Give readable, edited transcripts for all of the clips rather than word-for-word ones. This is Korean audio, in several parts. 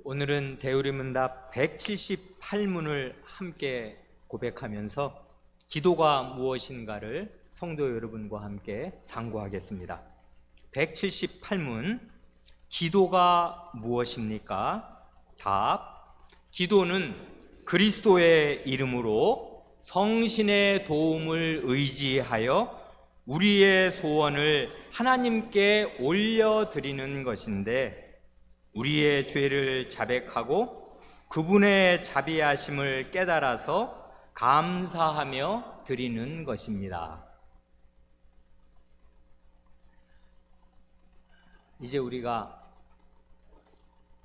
오늘은 대우리문답 178문을 함께 고백하면서 기도가 무엇인가를 성도 여러분과 함께 상고하겠습니다. 178문, 기도가 무엇입니까? 답, 기도는 그리스도의 이름으로 성신의 도움을 의지하여 우리의 소원을 하나님께 올려드리는 것인데, 우리의 죄를 자백하고 그분의 자비하심을 깨달아서 감사하며 드리는 것입니다. 이제 우리가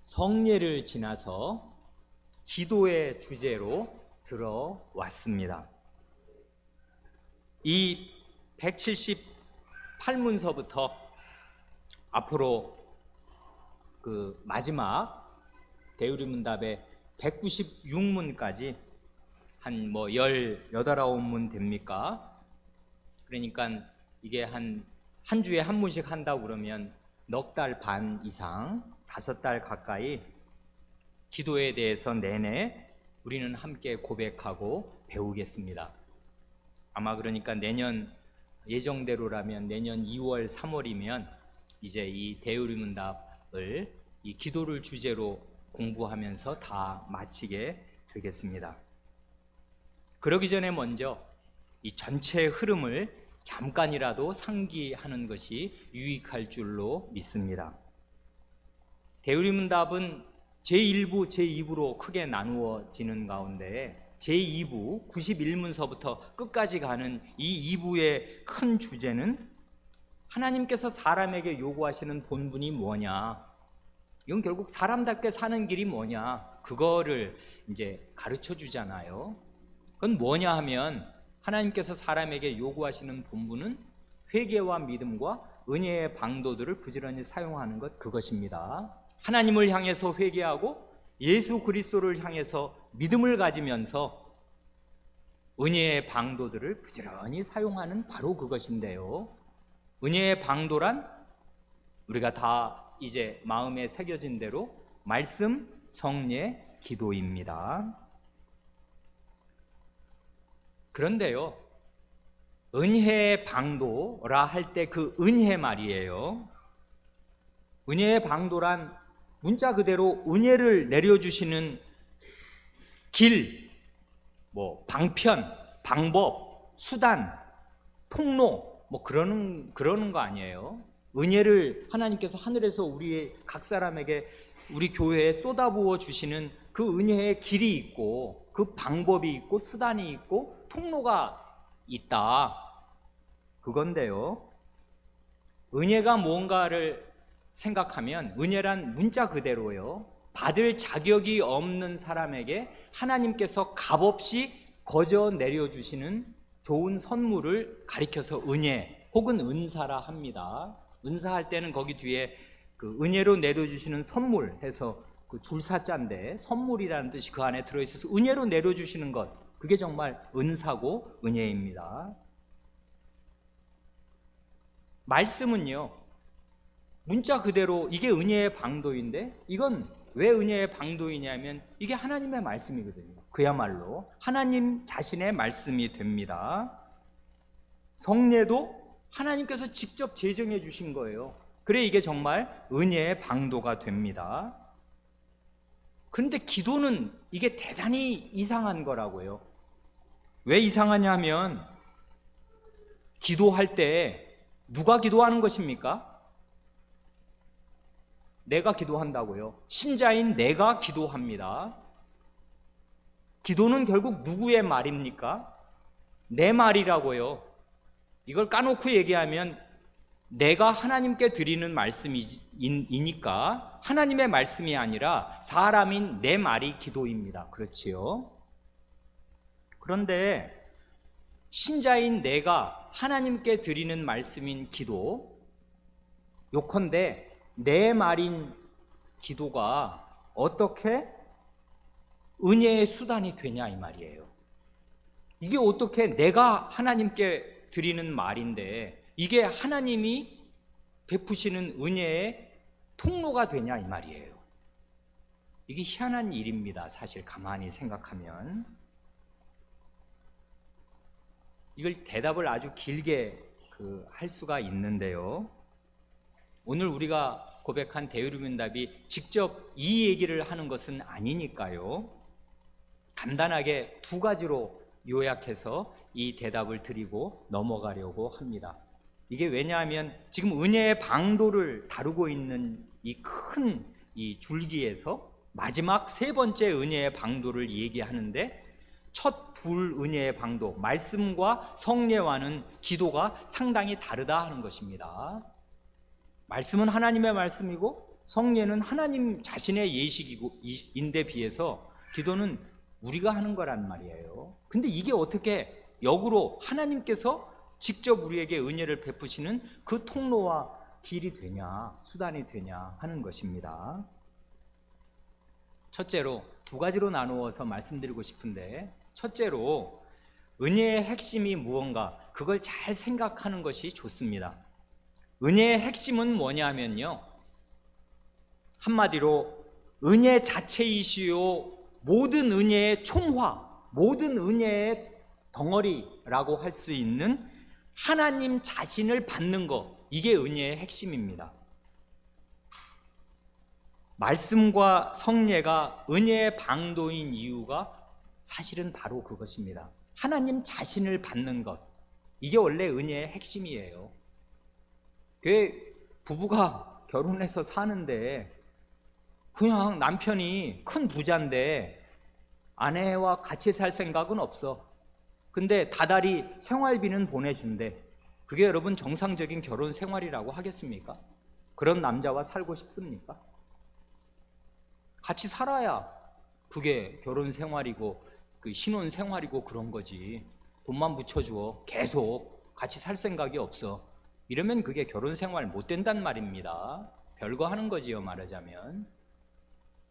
성례를 지나서 기도의 주제로 들어왔습니다. 이 178문서부터 앞으로 그 마지막 대우리문답의 196문까지 한 18, 19문 됩니까? 그러니까 이게 한 주에 한 문씩 한다고 그러면 넉 달 반 이상, 5달 가까이 기도에 대해서 내내 우리는 함께 고백하고 배우겠습니다. 아마 그러니까 내년 예정대로라면 내년 2월, 3월이면 이제 이 대우리문답 이 기도를 주제로 공부하면서 다 마치게 되겠습니다. 그러기 전에 먼저 이 전체 흐름을 잠깐이라도 상기하는 것이 유익할 줄로 믿습니다. 대우리문답은 제1부, 제2부로 크게 나누어지는 가운데 제2부 91문서부터 끝까지 가는 이 2부의 큰 주제는 하나님께서 사람에게 요구하시는 본분이 뭐냐, 이건 결국 사람답게 사는 길이 뭐냐, 그거를 이제 가르쳐 주잖아요. 그건 뭐냐 하면 하나님께서 사람에게 요구하시는 본분은 회개와 믿음과 은혜의 방도들을 부지런히 사용하는 것, 그것입니다. 하나님을 향해서 회개하고 예수 그리스도를 향해서 믿음을 가지면서 은혜의 방도들을 부지런히 사용하는 바로 그것인데요, 은혜의 방도란 우리가 다 이제 마음에 새겨진 대로 말씀, 성례, 기도입니다. 그런데요, 은혜의 방도라 할 때 그 은혜 말이에요. 은혜의 방도란 문자 그대로 은혜를 내려주시는 길, 방편, 방법, 수단, 통로, 그러는 거 아니에요. 은혜를 하나님께서 하늘에서 우리 각 사람에게, 우리 교회에 쏟아부어 주시는 그 은혜의 길이 있고, 그 방법이 있고, 수단이 있고, 통로가 있다, 그건데요, 은혜가 뭔가를 생각하면 은혜란 문자 그대로요, 받을 자격이 없는 사람에게 하나님께서 값없이 거저 내려주시는 좋은 선물을 가리켜서 은혜 혹은 은사라 합니다. 은사할 때는 거기 뒤에 그 은혜로 내려주시는 선물 해서 그 줄사자인데 선물이라는 뜻이 그 안에 들어있어서 은혜로 내려주시는 것, 그게 정말 은사고 은혜입니다. 말씀은요, 문자 그대로 이게 은혜의 방도인데, 이건 왜 은혜의 방도이냐면 이게 하나님의 말씀이거든요. 그야말로 하나님 자신의 말씀이 됩니다. 성례도 하나님께서 직접 제정해 주신 거예요. 그래 이게 정말 은혜의 방도가 됩니다. 그런데 기도는 이게 대단히 이상한 거라고요. 왜 이상하냐면, 기도할 때 누가 기도하는 것입니까? 내가 기도한다고요. 신자인 내가 기도합니다. 기도는 결국 누구의 말입니까? 내 말이라고요. 이걸 까놓고 얘기하면 내가 하나님께 드리는 말씀이니까 하나님의 말씀이 아니라 사람인 내 말이 기도입니다. 그렇지요? 그런데 신자인 내가 하나님께 드리는 말씀인 기도, 요컨대 내 말인 기도가 어떻게 은혜의 수단이 되냐 이 말이에요. 이게 어떻게 내가 하나님께 드리는 말인데 이게 하나님이 베푸시는 은혜의 통로가 되냐 이 말이에요. 이게 희한한 일입니다. 사실 가만히 생각하면. 이걸 대답을 아주 길게 할 수가 있는데요. 오늘 우리가 고백한 대유르문답이 직접 이 얘기를 하는 것은 아니니까요. 간단하게 두 가지로 요약해서 이 대답을 드리고 넘어가려고 합니다. 이게 왜냐하면 지금 은혜의 방도를 다루고 있는 이 큰 이 줄기에서 마지막 세 번째 은혜의 방도를 얘기하는데, 첫 둘 은혜의 방도, 말씀과 성례와는 기도가 상당히 다르다 하는 것입니다. 말씀은 하나님의 말씀이고 성례는 하나님 자신의 예식인데 비해서 기도는 우리가 하는 거란 말이에요. 근데 이게 어떻게 역으로 하나님께서 직접 우리에게 은혜를 베푸시는 그 통로와 길이 되냐, 수단이 되냐 하는 것입니다. 첫째로 두 가지로 나누어서 말씀드리고 싶은데, 첫째로 은혜의 핵심이 무언가, 그걸 잘 생각하는 것이 좋습니다. 은혜의 핵심은 뭐냐면요, 한마디로 은혜 자체이시요 모든 은혜의 총화, 모든 은혜의 덩어리라고 할 수 있는 하나님 자신을 받는 것, 이게 은혜의 핵심입니다. 말씀과 성례가 은혜의 방도인 이유가 사실은 바로 그것입니다. 하나님 자신을 받는 것, 이게 원래 은혜의 핵심이에요. 부부가 결혼해서 사는데 그냥 남편이 큰 부자인데 아내와 같이 살 생각은 없어. 근데 다달이 생활비는 보내준대. 그게 여러분 정상적인 결혼 생활이라고 하겠습니까? 그런 남자와 살고 싶습니까? 같이 살아야 그게 결혼 생활이고 그 신혼 생활이고 그런 거지. 돈만 붙여주어 계속 같이 살 생각이 없어. 이러면 그게 결혼 생활 못 된단 말입니다. 별거 하는 거지요, 말하자면.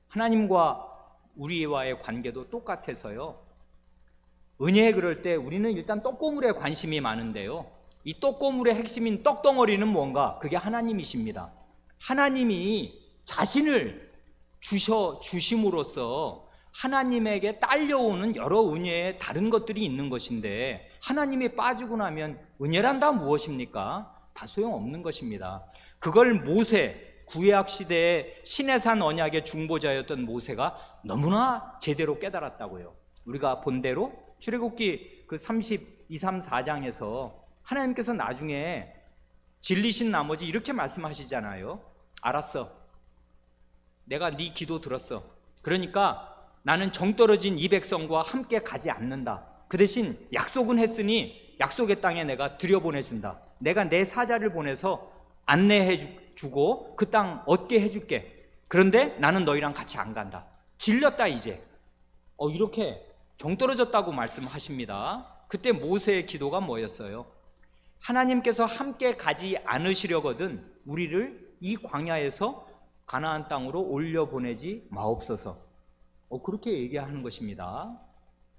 하나님과 우리와의 관계도 똑같아서요. 은혜에 그럴 때 우리는 일단 떡고물에 관심이 많은데요, 이 떡고물의 핵심인 떡덩어리는 뭔가? 그게 하나님이십니다. 하나님이 자신을 주심으로써 하나님에게 딸려오는 여러 은혜의 다른 것들이 있는 것인데, 하나님이 빠지고 나면 은혜란 다 무엇입니까? 다 소용없는 것입니다. 그걸 모세, 구약 시대의 시내산 언약의 중보자였던 모세가 너무나 제대로 깨달았다고요. 우리가 본 대로 출애굽기 32, 3, 4장에서 하나님께서 나중에 질리신 나머지 이렇게 말씀하시잖아요. 알았어, 내가 네 기도 들었어. 그러니까 나는 정떨어진 이 백성과 함께 가지 않는다. 그 대신 약속은 했으니 약속의 땅에 내가 들여보내준다. 내가 내 사자를 보내서 안내해주고 그 땅 얻게 해줄게. 그런데 나는 너희랑 같이 안 간다. 질렸다 이제. 이렇게 정떨어졌다고 말씀하십니다. 그때 모세의 기도가 뭐였어요? 하나님께서 함께 가지 않으시려거든 우리를 이 광야에서 가나안 땅으로 올려보내지 마옵소서. 그렇게 얘기하는 것입니다.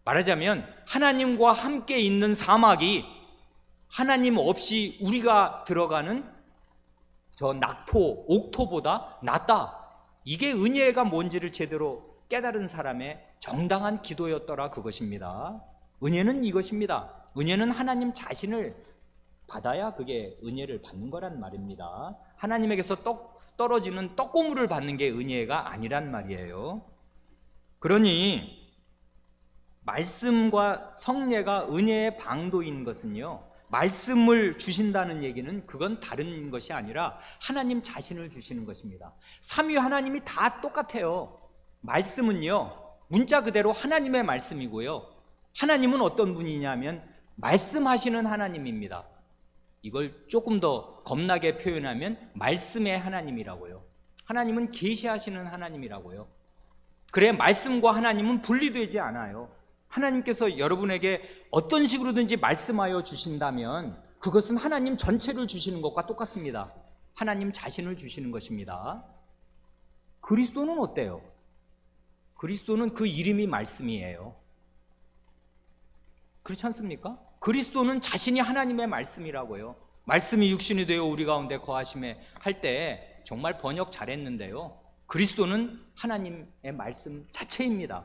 말하자면 하나님과 함께 있는 사막이 하나님 없이 우리가 들어가는 저 낙토, 옥토보다 낫다. 이게 은혜가 뭔지를 제대로 깨달은 사람의 정당한 기도였더라, 그것입니다. 은혜는 이것입니다. 은혜는 하나님 자신을 받아야 그게 은혜를 받는 거란 말입니다. 하나님에게서 떨어지는 떡고물을 받는 게 은혜가 아니란 말이에요. 그러니 말씀과 성례가 은혜의 방도인 것은요, 말씀을 주신다는 얘기는 그건 다른 것이 아니라 하나님 자신을 주시는 것입니다. 삼위 하나님이 다 똑같아요. 말씀은요, 문자 그대로 하나님의 말씀이고요, 하나님은 어떤 분이냐면 말씀하시는 하나님입니다. 이걸 조금 더 겁나게 표현하면 말씀의 하나님이라고요. 하나님은 계시하시는 하나님이라고요. 그래, 말씀과 하나님은 분리되지 않아요. 하나님께서 여러분에게 어떤 식으로든지 말씀하여 주신다면 그것은 하나님 전체를 주시는 것과 똑같습니다. 하나님 자신을 주시는 것입니다. 그리스도는 어때요? 그리스도는 그 이름이 말씀이에요. 그렇지 않습니까? 그리스도는 자신이 하나님의 말씀이라고요. 말씀이 육신이 되어 우리 가운데 거하심에 할 때 정말 번역 잘했는데요, 그리스도는 하나님의 말씀 자체입니다.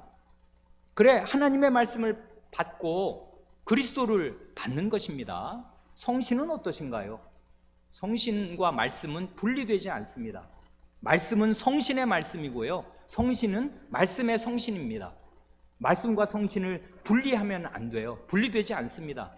그래, 하나님의 말씀을 받고 그리스도를 받는 것입니다. 성신은 어떠신가요? 성신과 말씀은 분리되지 않습니다. 말씀은 성신의 말씀이고요, 성신은 말씀의 성신입니다. 말씀과 성신을 분리하면 안 돼요. 분리되지 않습니다.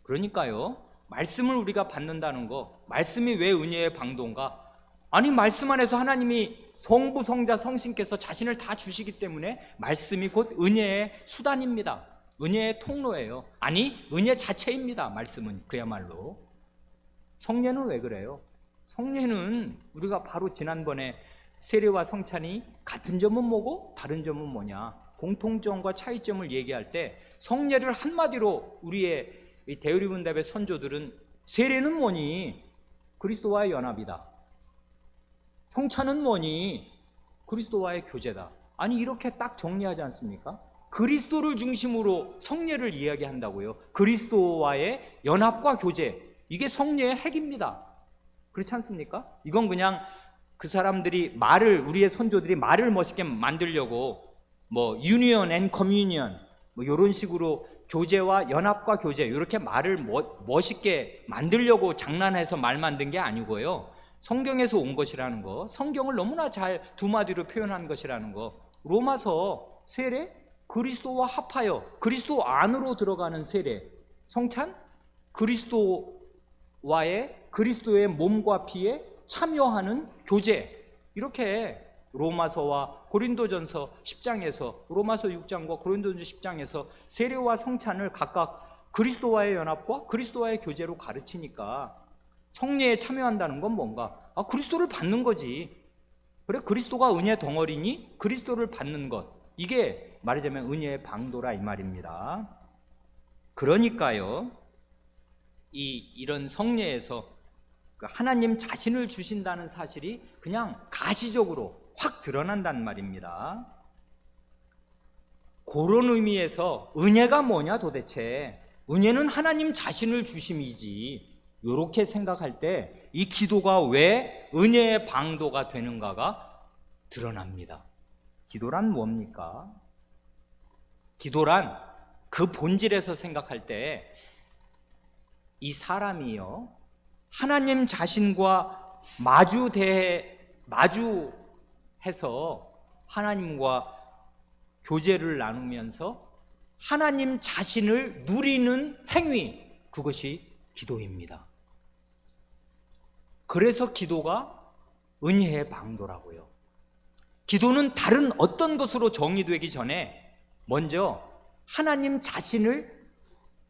그러니까요, 말씀을 우리가 받는다는 거, 말씀이 왜 은혜의 방도인가? 아니, 말씀 안에서 하나님이 성부, 성자, 성신께서 자신을 다 주시기 때문에 말씀이 곧 은혜의 수단입니다. 은혜의 통로예요. 아니, 은혜 자체입니다. 말씀은 그야말로. 성례는 왜 그래요? 성례는 우리가 바로 지난번에 세례와 성찬이 같은 점은 뭐고 다른 점은 뭐냐, 공통점과 차이점을 얘기할 때 성례를 한마디로 우리의 대의리문답의 선조들은, 세례는 뭐니? 그리스도와의 연합이다. 성찬은 뭐니? 그리스도와의 교제다. 아니, 이렇게 딱 정리하지 않습니까? 그리스도를 중심으로 성례를 이야기한다고요. 그리스도와의 연합과 교제, 이게 성례의 핵입니다. 그렇지 않습니까? 이건 그냥 그 사람들이 말을, 우리의 선조들이 말을 멋있게 만들려고 뭐 유니언 앤 커뮤니언 뭐 이런 식으로 교제와 연합과 교제, 이렇게 말을 멋있게 만들려고 장난해서 말 만든 게 아니고요, 성경에서 온 것이라는 거, 성경을 너무나 잘 두 마디로 표현한 것이라는 거. 로마서 세례, 그리스도와 합하여 그리스도 안으로 들어가는 세례. 성찬, 그리스도의 몸과 피에 참여하는 교제. 이렇게 로마서와 고린도전서 10장에서, 로마서 6장과 고린도전서 10장에서 세례와 성찬을 각각 그리스도와의 연합과 그리스도와의 교제로 가르치니까, 성례에 참여한다는 건 뭔가? 그리스도를 받는 거지. 그래, 그리스도가 은혜 덩어리니 그리스도를 받는 것, 이게 말하자면 은혜의 방도라 이 말입니다. 그러니까요, 이런 성례에서 하나님 자신을 주신다는 사실이 그냥 가시적으로 확 드러난단 말입니다. 그런 의미에서 은혜가 뭐냐 도대체? 은혜는 하나님 자신을 주심이지. 이렇게 생각할 때 이 기도가 왜 은혜의 방도가 되는가가 드러납니다. 기도란 뭡니까? 기도란 그 본질에서 생각할 때 이 사람이요, 하나님 자신과 마주해서 하나님과 교제를 나누면서 하나님 자신을 누리는 행위, 그것이 기도입니다. 그래서 기도가 은혜의 방도라고요. 기도는 다른 어떤 것으로 정의되기 전에 먼저 하나님 자신을,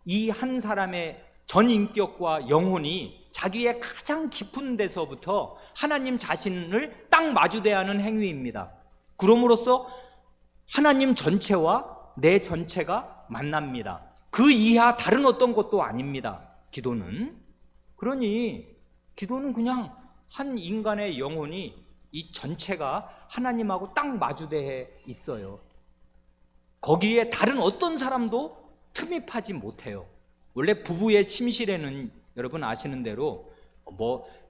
이 한 사람의 전인격과 영혼이 자기의 가장 깊은 데서부터 하나님 자신을 딱 마주대하는 행위입니다. 그럼으로써 하나님 전체와 내 전체가 만납니다. 그 이하 다른 어떤 것도 아닙니다, 기도는. 그러니 기도는 그냥 한 인간의 영혼이 이 전체가 하나님하고 딱 마주대해 있어요. 거기에 다른 어떤 사람도 틈입하지 못해요. 원래 부부의 침실에는 여러분 아시는 대로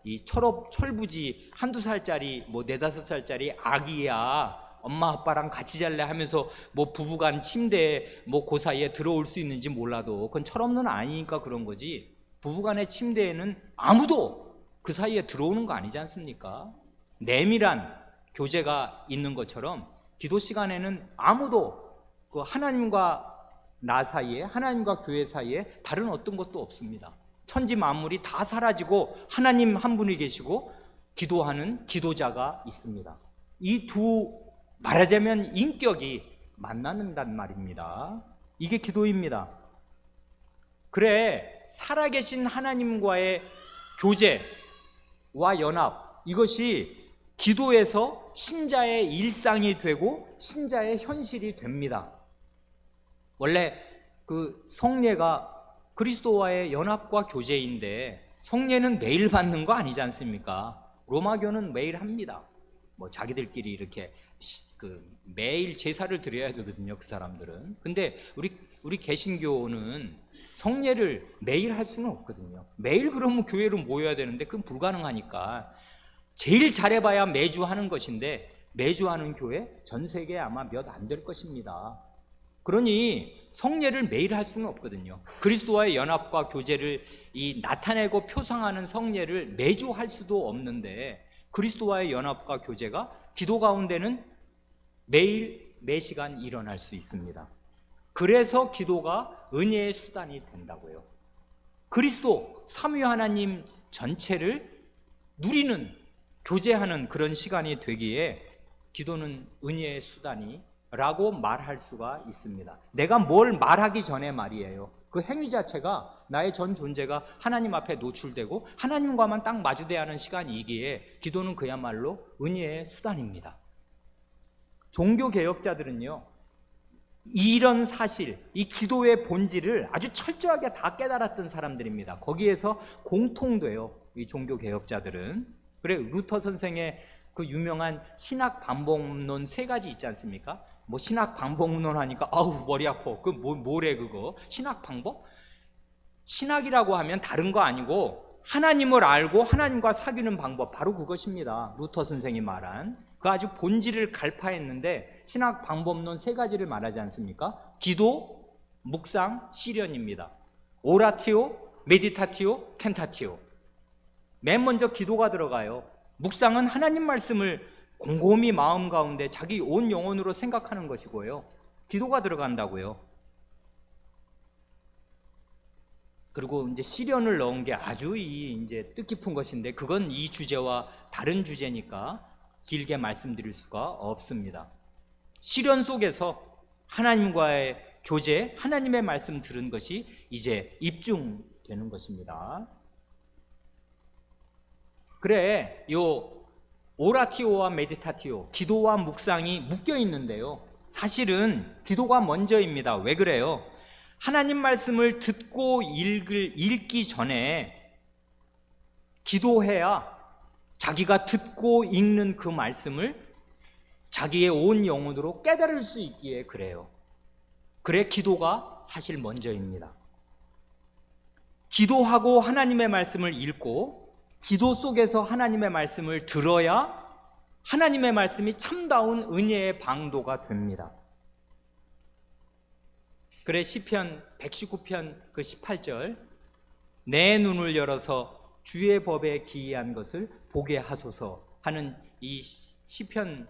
이 철부지 한두 살짜리, 네다섯 살짜리 아기야 엄마 아빠랑 같이 잘래 하면서 부부간 침대에 그 사이에 들어올 수 있는지 몰라도 그건 철없는 아이니까 그런 거지, 부부간의 침대에는 아무도 그 사이에 들어오는 거 아니지 않습니까? 내밀한 교제가 있는 것처럼 기도 시간에는 아무도 그 하나님과 나 사이에, 하나님과 교회 사이에 다른 어떤 것도 없습니다. 천지 만물이 다 사라지고 하나님 한 분이 계시고 기도하는 기도자가 있습니다. 이 두, 말하자면 인격이 만나는단 말입니다. 이게 기도입니다. 그래, 살아계신 하나님과의 교제와 연합, 이것이 기도에서 신자의 일상이 되고 신자의 현실이 됩니다. 원래 그 성례가 그리스도와의 연합과 교제인데, 성례는 매일 받는 거 아니지 않습니까? 로마교는 매일 합니다. 자기들끼리 이렇게 매일 제사를 드려야 되거든요, 그 사람들은. 근데 우리 개신교는 성례를 매일 할 수는 없거든요. 매일 그러면 교회로 모여야 되는데 그건 불가능하니까 제일 잘해봐야 매주 하는 것인데, 매주 하는 교회 전 세계에 아마 몇 안 될 것입니다. 그러니 성례를 매일 할 수는 없거든요. 그리스도와의 연합과 교제를 나타내고 표상하는 성례를 매주 할 수도 없는데, 그리스도와의 연합과 교제가 기도 가운데는 매일 매시간 일어날 수 있습니다. 그래서 기도가 은혜의 수단이 된다고요. 그리스도 삼위 하나님 전체를 누리는, 교제하는 그런 시간이 되기에 기도는 은혜의 수단이라고 말할 수가 있습니다. 내가 뭘 말하기 전에 말이에요. 그 행위 자체가 나의 전 존재가 하나님 앞에 노출되고 하나님과만 딱 마주대야 하는 시간이기에 기도는 그야말로 은혜의 수단입니다. 종교개혁자들은요, 이런 사실, 이 기도의 본질을 아주 철저하게 다 깨달았던 사람들입니다. 거기에서 공통돼요, 이 종교개혁자들은. 그래, 루터 선생의 그 유명한 신학 반복론 3가지 있지 않습니까? 뭐 신학 반복론 하니까 아우 머리 아파. 그 뭐래 그거? 신학 방법? 신학이라고 하면 다른 거 아니고 하나님을 알고 하나님과 사귀는 방법, 바로 그것입니다. 루터 선생이 말한 그 아주 본질을 갈파했는데 신학 방법론 3가지를 말하지 않습니까? 기도, 묵상, 시련입니다. 오라티오, 메디타티오, 텐타티오. 맨 먼저 기도가 들어가요. 묵상은 하나님 말씀을 곰곰이 마음 가운데 자기 온 영혼으로 생각하는 것이고요. 기도가 들어간다고요. 그리고 이제 시련을 넣은 게 아주 이제 뜻깊은 것인데, 그건 이 주제와 다른 주제니까 길게 말씀드릴 수가 없습니다. 시련 속에서 하나님과의 교제, 하나님의 말씀 들은 것이 이제 입증되는 것입니다. 그래, 요 오라티오와 메디타티오, 기도와 묵상이 묶여 있는데요, 사실은 기도가 먼저입니다. 왜 그래요? 하나님 말씀을 듣고 읽기 전에 기도해야 자기가 듣고 읽는 그 말씀을 자기의 온 영혼으로 깨달을 수 있기에 그래요. 그래, 기도가 사실 먼저입니다. 기도하고 하나님의 말씀을 읽고 기도 속에서 하나님의 말씀을 들어야 하나님의 말씀이 참다운 은혜의 방도가 됩니다. 그래, 시편 119편 그 18절, 내 눈을 열어서 주의 법에 기이한 것을 보게 하소서 하는 이 시편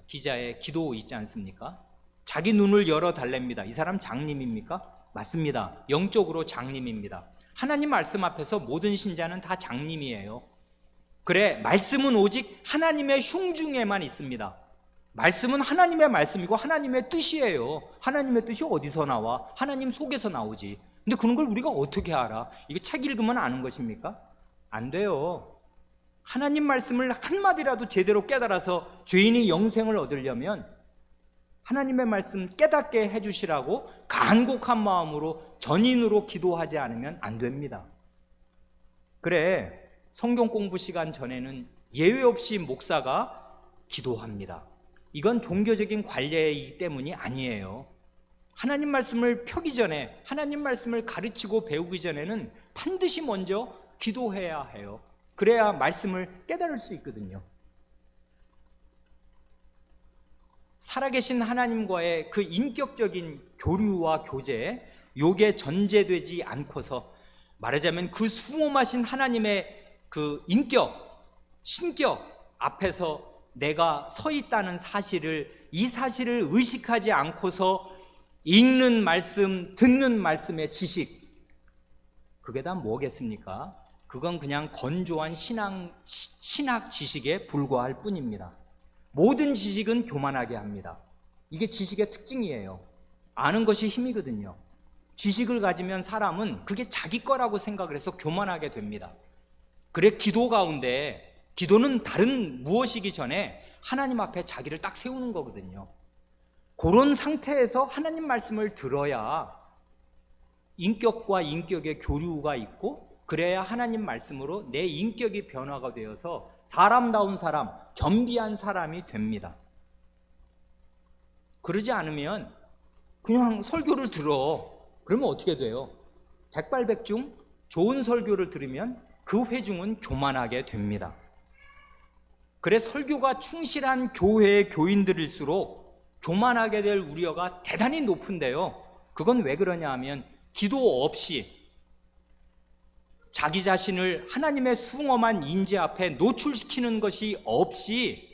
기자의 기도 있지 않습니까? 자기 눈을 열어 달랍니다. 이 사람 장님입니까? 맞습니다. 영적으로 장님입니다. 하나님 말씀 앞에서 모든 신자는 다 장님이에요. 그래, 말씀은 오직 하나님의 흉중에만 있습니다. 말씀은 하나님의 말씀이고 하나님의 뜻이에요. 하나님의 뜻이 어디서 나와? 하나님 속에서 나오지. 근데 그런 걸 우리가 어떻게 알아? 이거 책 읽으면 아는 것입니까? 안 돼요. 하나님 말씀을 한마디라도 제대로 깨달아서 죄인이 영생을 얻으려면 하나님의 말씀 깨닫게 해주시라고 간곡한 마음으로 전인으로 기도하지 않으면 안 됩니다. 그래, 성경 공부 시간 전에는 예외 없이 목사가 기도합니다. 이건 종교적인 관례이기 때문이 아니에요. 하나님 말씀을 펴기 전에, 하나님 말씀을 가르치고 배우기 전에는 반드시 먼저 기도해야 해요. 그래야 말씀을 깨달을 수 있거든요. 살아계신 하나님과의 그 인격적인 교류와 교제, 요게 전제되지 않고서 말하자면 그 수험하신 하나님의 그 인격, 신격 앞에서 내가 서 있다는 사실을, 이 사실을 의식하지 않고서 읽는 말씀, 듣는 말씀의 지식, 그게 다 뭐겠습니까? 그건 그냥 건조한 신학 지식에 불과할 뿐입니다. 모든 지식은 교만하게 합니다. 이게 지식의 특징이에요. 아는 것이 힘이거든요. 지식을 가지면 사람은 그게 자기 거라고 생각을 해서 교만하게 됩니다. 그래, 기도 가운데, 기도는 다른 무엇이기 전에 하나님 앞에 자기를 딱 세우는 거거든요. 그런 상태에서 하나님 말씀을 들어야 인격과 인격의 교류가 있고, 그래야 하나님 말씀으로 내 인격이 변화가 되어서 사람다운 사람, 겸비한 사람이 됩니다. 그러지 않으면 그냥 설교를 들어. 그러면 어떻게 돼요? 백발백중 좋은 설교를 들으면 그 회중은 교만하게 됩니다. 그래 설교가 충실한 교회의 교인들일수록 교만하게 될 우려가 대단히 높은데요. 그건 왜 그러냐 하면 기도 없이 자기 자신을 하나님의 숭엄한 인재 앞에 노출시키는 것이 없이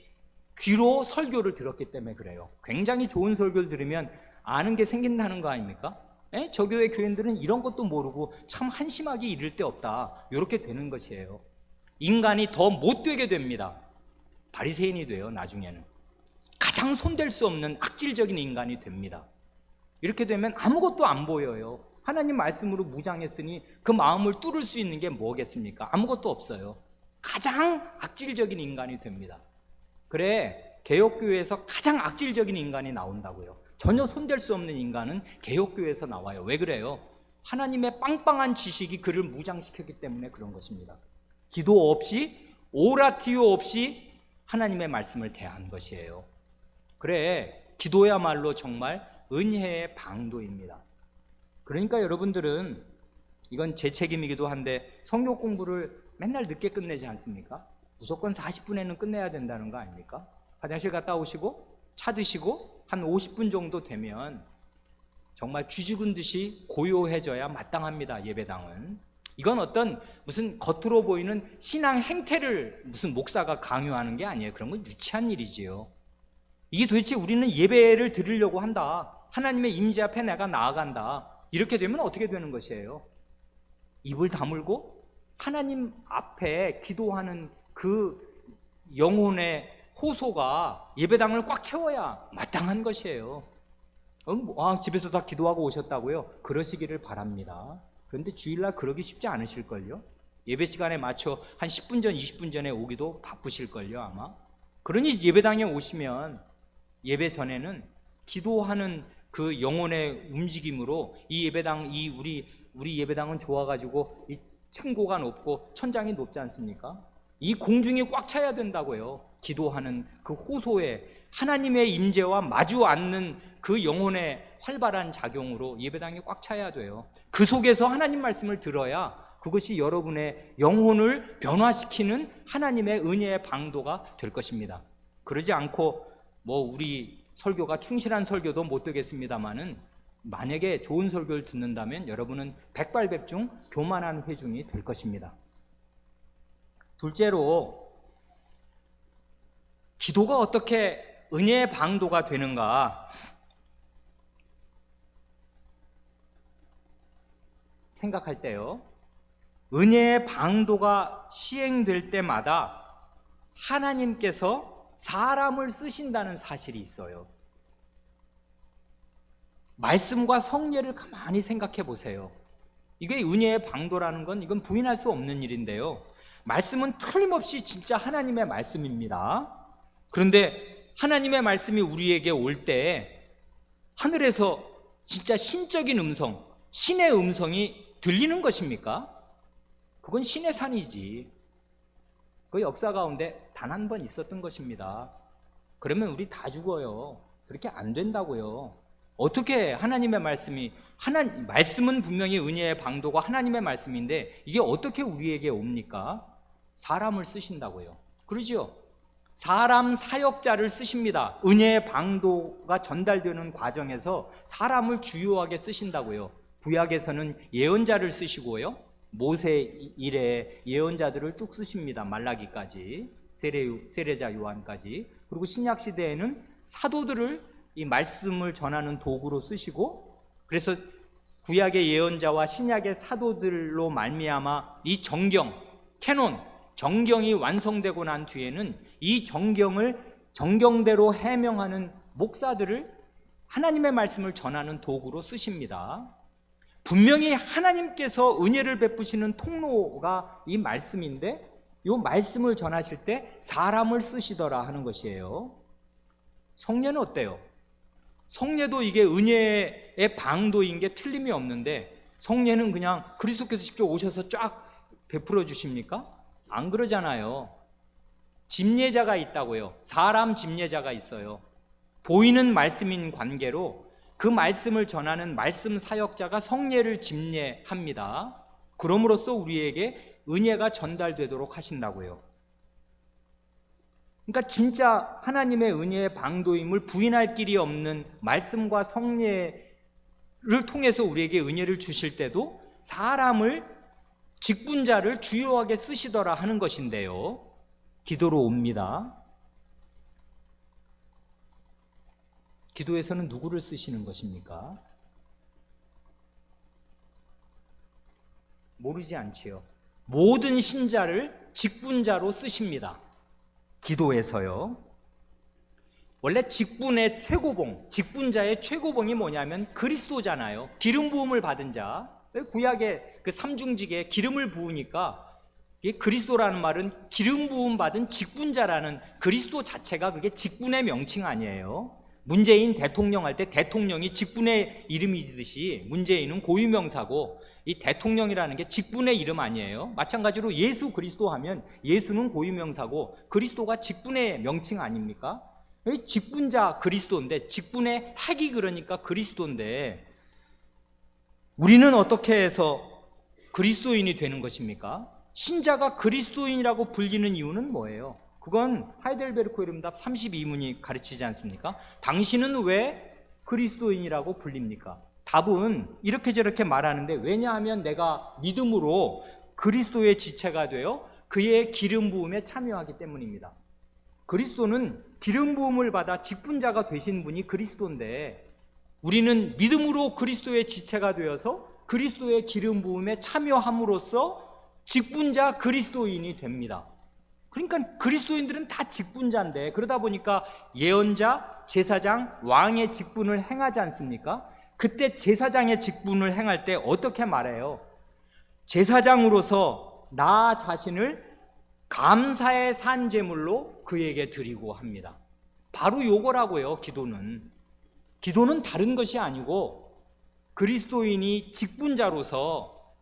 귀로 설교를 들었기 때문에 그래요. 굉장히 좋은 설교를 들으면 아는 게 생긴다는 거 아닙니까? 저 교회 교인들은 이런 것도 모르고 참 한심하게 이를 데 없다, 이렇게 되는 것이에요. 인간이 더 못되게 됩니다. 바리새인이 돼요. 나중에는 가장 손댈 수 없는 악질적인 인간이 됩니다. 이렇게 되면 아무것도 안 보여요. 하나님 말씀으로 무장했으니 그 마음을 뚫을 수 있는 게 뭐겠습니까? 아무것도 없어요. 가장 악질적인 인간이 됩니다. 그래, 개혁교회에서 가장 악질적인 인간이 나온다고요. 전혀 손댈 수 없는 인간은 개혁교회에서 나와요. 왜 그래요? 하나님의 빵빵한 지식이 그를 무장시켰기 때문에 그런 것입니다. 기도 없이, 오라티오 없이 하나님의 말씀을 대한 것이에요. 그래, 기도야말로 정말 은혜의 방도입니다. 그러니까 여러분들은, 이건 제 책임이기도 한데, 성경 공부를 맨날 늦게 끝내지 않습니까? 무조건 40분에는 끝내야 된다는 거 아닙니까? 화장실 갔다 오시고 차 드시고 한 50분 정도 되면 정말 쥐죽은 듯이 고요해져야 마땅합니다. 예배당은. 이건 어떤 무슨 겉으로 보이는 신앙 행태를 무슨 목사가 강요하는 게 아니에요. 그런 건 유치한 일이지요. 이게 도대체 우리는 예배를 드리려고 한다, 하나님의 임재 앞에 내가 나아간다, 이렇게 되면 어떻게 되는 것이에요? 입을 다물고 하나님 앞에 기도하는 그 영혼의 호소가 예배당을 꽉 채워야 마땅한 것이에요. 집에서 다 기도하고 오셨다고요? 그러시기를 바랍니다. 그런데 주일날 그러기 쉽지 않으실걸요? 예배 시간에 맞춰 한 10분 전, 20분 전에 오기도 바쁘실걸요, 아마? 그러니 예배당에 오시면 예배 전에는 기도하는 그 영혼의 움직임으로 이 예배당, 우리 예배당은 좋아가지고 이 층고가 높고 천장이 높지 않습니까? 이 공중이 꽉 차야 된다고요. 기도하는 그 호소에 하나님의 임재와 마주 앉는 그 영혼의 활발한 작용으로 예배당이 꽉 차야 돼요. 그 속에서 하나님 말씀을 들어야 그것이 여러분의 영혼을 변화시키는 하나님의 은혜의 방도가 될 것입니다. 그러지 않고 우리 설교가 충실한 설교도 못 되겠습니다만은, 만약에 좋은 설교를 듣는다면 여러분은 백발백중 교만한 회중이 될 것입니다. 둘째로, 기도가 어떻게 은혜의 방도가 되는가 생각할 때요, 은혜의 방도가 시행될 때마다 하나님께서 사람을 쓰신다는 사실이 있어요. 말씀과 성례를 가만히 생각해 보세요. 이게 은혜의 방도라는 건 이건 부인할 수 없는 일인데요, 말씀은 틀림없이 진짜 하나님의 말씀입니다. 그런데 하나님의 말씀이 우리에게 올 때 하늘에서 진짜 신적인 음성, 신의 음성이 들리는 것입니까? 그건 신의 산이지. 그 역사 가운데 단 한 번 있었던 것입니다. 그러면 우리 다 죽어요. 그렇게 안 된다고요. 어떻게 하나님의 말씀은 분명히 은혜의 방도가 하나님의 말씀인데 이게 어떻게 우리에게 옵니까? 사람을 쓰신다고요. 그러죠? 사람 사역자를 쓰십니다. 은혜의 방도가 전달되는 과정에서 사람을 주요하게 쓰신다고요. 구약에서는 예언자를 쓰시고요, 모세 이래 예언자들을 쭉 쓰십니다. 말라기까지, 세례자 요한까지. 그리고 신약 시대에는 사도들을 이 말씀을 전하는 도구로 쓰시고, 그래서 구약의 예언자와 신약의 사도들로 말미암아 이 캐논, 정경이 완성되고 난 뒤에는 이 정경을 정경대로 해명하는 목사들을 하나님의 말씀을 전하는 도구로 쓰십니다. 분명히 하나님께서 은혜를 베푸시는 통로가 이 말씀인데, 이 말씀을 전하실 때 사람을 쓰시더라 하는 것이에요. 성례는 어때요? 성례도 이게 은혜의 방도인 게 틀림이 없는데, 성례는 그냥 그리스도께서 직접 오셔서 쫙 베풀어 주십니까? 안 그러잖아요. 집례자가 있다고요. 사람 집례자가 있어요. 보이는 말씀인 관계로 그 말씀을 전하는 말씀 사역자가 성례를 집례합니다. 그럼으로써 우리에게 은혜가 전달되도록 하신다고요. 그러니까 진짜 하나님의 은혜의 방도임을 부인할 길이 없는 말씀과 성례를 통해서 우리에게 은혜를 주실 때도 사람을, 직분자를 주요하게 쓰시더라 하는 것인데요, 기도로 옵니다. 기도에서는 누구를 쓰시는 것입니까? 모르지 않지요. 모든 신자를 직분자로 쓰십니다. 기도에서요. 원래 직분의 최고봉, 직분자의 최고봉이 뭐냐면 그리스도잖아요. 기름 부음을 받은 자. 구약의 그 삼중직에 기름을 부으니까, 이게 그리스도라는 말은 기름 부음 받은 직분자라는, 그리스도 자체가 그게 직분의 명칭 아니에요. 문재인 대통령 할 때 대통령이 직분의 이름이듯이 문재인은 고유명사고, 이 대통령이라는 게 직분의 이름 아니에요. 마찬가지로 예수 그리스도 하면 예수는 고유명사고 그리스도가 직분의 명칭 아닙니까? 직분자 그리스도인데, 직분의 핵이 그러니까 그리스도인데, 우리는 어떻게 해서 그리스도인이 되는 것입니까? 신자가 그리스도인이라고 불리는 이유는 뭐예요? 그건 하이델베르크 이름답 32문이 가르치지 않습니까? 당신은 왜 그리스도인이라고 불립니까? 답은 이렇게 저렇게 말하는데, 왜냐하면 내가 믿음으로 그리스도의 지체가 되어 그의 기름 부음에 참여하기 때문입니다. 그리스도는 기름 부음을 받아 직분자가 되신 분이 그리스도인데, 우리는 믿음으로 그리스도의 지체가 되어서 그리스도의 기름 부음에 참여함으로써 직분자 그리스도인이 됩니다. 그러니까 그리스도인들은 다 직분자인데, 그러다 보니까 예언자, 제사장, 왕의 직분을 행하지 않습니까? 그때 제사장의 직분을 행할 때 어떻게 말해요? 제사장으로서 나 자신을 감사의 산 제물로 그에게 드리고 합니다. 바로 요거라고요. 기도는 다른 것이 아니고, 그리스도인이 직분자로서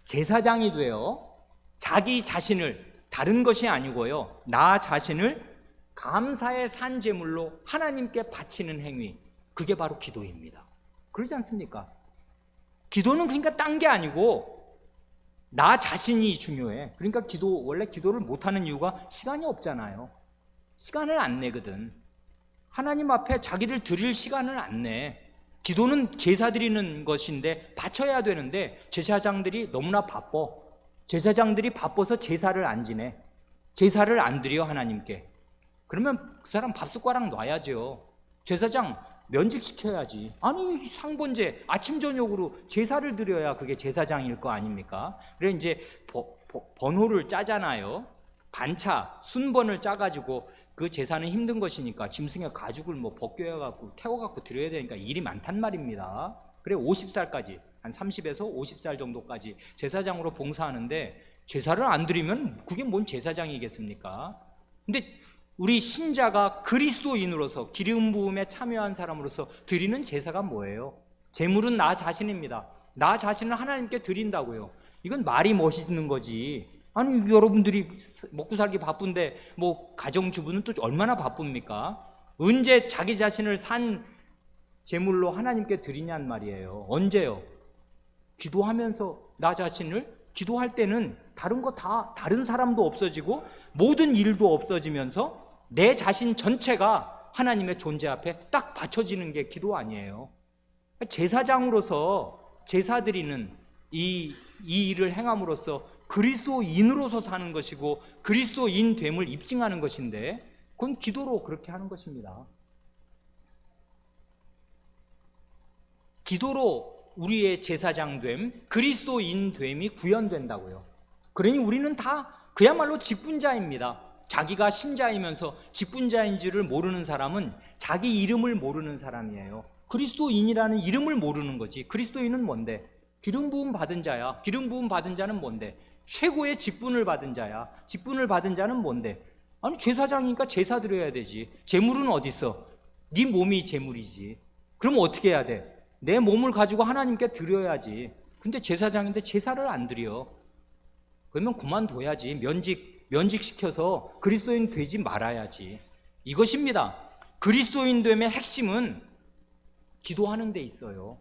제사장이 되어 자기 자신을, 다른 것이 아니고요, 나 자신을 감사의 산 제물로 하나님께 바치는 행위, 그게 바로 기도입니다. 그러지 않습니까? 기도는 그러니까 딴 게 아니고 나 자신이 중요해. 그러니까 원래 기도를 못하는 이유가 시간이 없잖아요. 시간을 안 내거든. 하나님 앞에 자기를 드릴 시간을 안 내. 기도는 제사 드리는 것인데 바쳐야 되는데, 제사장들이 너무나 바빠. 제사장들이 바빠서 제사를 안 지내. 제사를 안 드려 하나님께. 그러면 그 사람 밥숟가락 놔야죠. 제사장 면직시켜야지. 아니, 상번제 아침 저녁으로 제사를 드려야 그게 제사장일 거 아닙니까? 그래 이제 번호를 짜잖아요. 반차 순번을 짜가지고, 그 제사는 힘든 것이니까 짐승의 가죽을 벗겨갖고 태워갖고 드려야 되니까 일이 많단 말입니다. 그래 50살까지, 한 30에서 50살 정도까지 제사장으로 봉사하는데, 제사를 안 드리면 그게 뭔 제사장이겠습니까? 근데 우리 신자가 그리스도인으로서 기름 부음에 참여한 사람으로서 드리는 제사가 뭐예요? 제물은 나 자신입니다. 나 자신을 하나님께 드린다고요. 이건 말이 멋있는 거지. 아니, 여러분들이 먹고 살기 바쁜데 가정주부는 또 얼마나 바쁩니까? 언제 자기 자신을 산 제물로 하나님께 드리냔 말이에요. 언제요? 기도하면서 나 자신을, 기도할 때는 다른 거 다, 다른 사람도 없어지고 모든 일도 없어지면서 내 자신 전체가 하나님의 존재 앞에 딱 받쳐지는 게 기도 아니에요. 제사장으로서 제사 드리는 이 일을 행함으로써 그리스도인으로서 사는 것이고, 그리스도인 됨을 입증하는 것인데, 그건 기도로 그렇게 하는 것입니다. 기도로 우리의 제사장됨, 그리스도인 됨이 구현된다고요. 그러니 우리는 다 그야말로 직분자입니다. 자기가 신자이면서 직분자인지를 모르는 사람은 자기 이름을 모르는 사람이에요. 그리스도인이라는 이름을 모르는 거지. 그리스도인은 뭔데? 기름 부음 받은 자야. 기름 부음 받은 자는 뭔데? 최고의 직분을 받은 자야. 직분을 받은 자는 뭔데? 아니, 제사장이니까 제사 드려야 되지. 제물은 어디 있어? 네 몸이 제물이지. 그럼 어떻게 해야 돼? 내 몸을 가지고 하나님께 드려야지. 근데 제사장인데 제사를 안 드려. 그러면 그만둬야지. 면직시켜서 그리스도인 되지 말아야지. 이것입니다. 그리스도인됨의 핵심은 기도하는 데 있어요.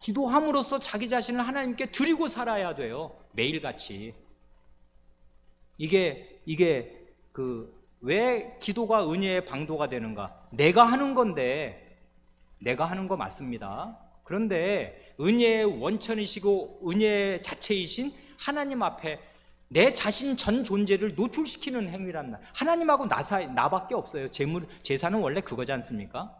기도함으로써 자기 자신을 하나님께 드리고 살아야 돼요. 매일같이. 이게 그 왜 기도가 은혜의 방도가 되는가? 내가 하는 건데, 내가 하는 거 맞습니다. 그런데 은혜의 원천이시고 은혜 자체이신 하나님 앞에 내 자신 전 존재를 노출시키는 행위란 말. 하나님하고 나밖에 없어요. 제사는 원래 그거지 않습니까?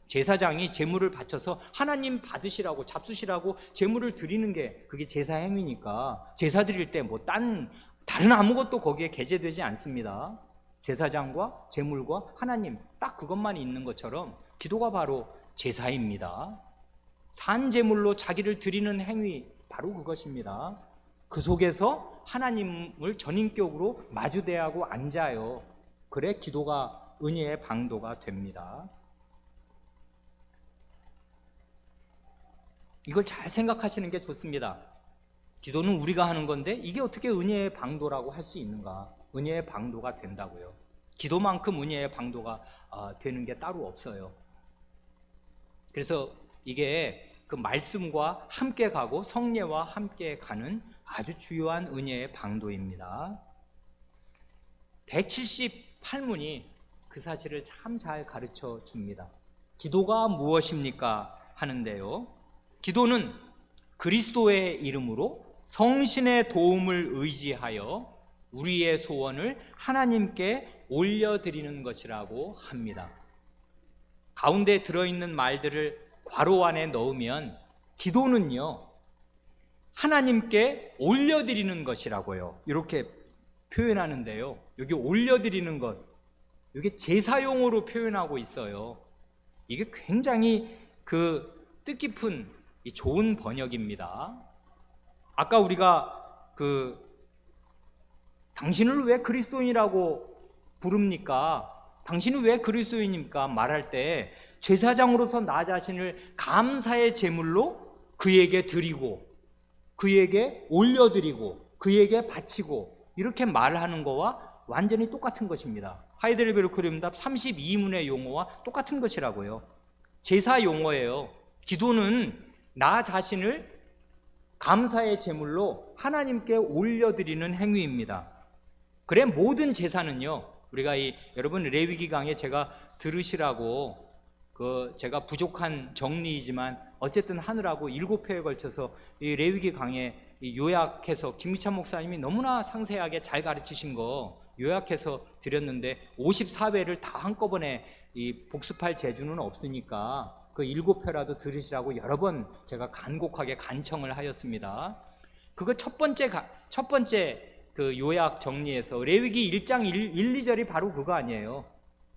제사장이 제물을 바쳐서 하나님 받으시라고, 잡수시라고 제물을 드리는 게 그게 제사 행위니까, 제사 드릴 때 뭐 다른 아무것도 거기에 게재되지 않습니다. 제사장과 제물과 하나님, 딱 그것만 있는 것처럼 기도가 바로 제사입니다. 산 제물로 자기를 드리는 행위, 바로 그것입니다. 그 속에서 하나님을 전인격으로 마주대하고 앉아요. 그래 기도가 은혜의 방도가 됩니다. 이걸 잘 생각하시는 게 좋습니다. 기도는 우리가 하는 건데 이게 어떻게 은혜의 방도라고 할 수 있는가? 은혜의 방도가 된다고요. 기도만큼 은혜의 방도가 되는 게 따로 없어요. 그래서 이게 그 말씀과 함께 가고 성례와 함께 가는 아주 주요한 은혜의 방도입니다. 178문이 그 사실을 참 잘 가르쳐 줍니다. 기도가 무엇입니까? 하는데요. 기도는 그리스도의 이름으로 성신의 도움을 의지하여 우리의 소원을 하나님께 올려드리는 것이라고 합니다. 가운데 들어있는 말들을 괄호 안에 넣으면 기도는요, 하나님께 올려드리는 것이라고요. 이렇게 표현하는데요. 여기 올려드리는 것, 이게 제사용어로 표현하고 있어요. 이게 굉장히 그 뜻깊은 좋은 번역입니다. 아까 우리가 당신을 왜 그리스도인이라고 부릅니까? 당신은 왜 그리스도인입니까? 말할 때 제사장으로서 나 자신을 감사의 제물로 그에게 드리고 그에게 올려드리고 그에게 바치고 이렇게 말하는 거와 완전히 똑같은 것입니다. 하이델베르크 교리문답 32문의 용어와 똑같은 것이라고요. 제사 용어예요. 기도는 나 자신을 감사의 제물로 하나님께 올려드리는 행위입니다. 그래 모든 제사는요, 우리가 여러분 레위기 강의 제가 들으시라고 제가 부족한 정리이지만 어쨌든 하느라고 7회에 걸쳐서 이 레위기 강의 요약해서 김미찬 목사님이 너무나 상세하게 잘 가르치신 거 요약해서 드렸는데 54회를 다 한꺼번에 복습할 재주는 없으니까 그 7회라도 들으시라고 여러 번 제가 간곡하게 간청을 하였습니다. 그거 첫 번째 그 요약 정리에서 레위기 1장 1, 2절이 바로 그거 아니에요.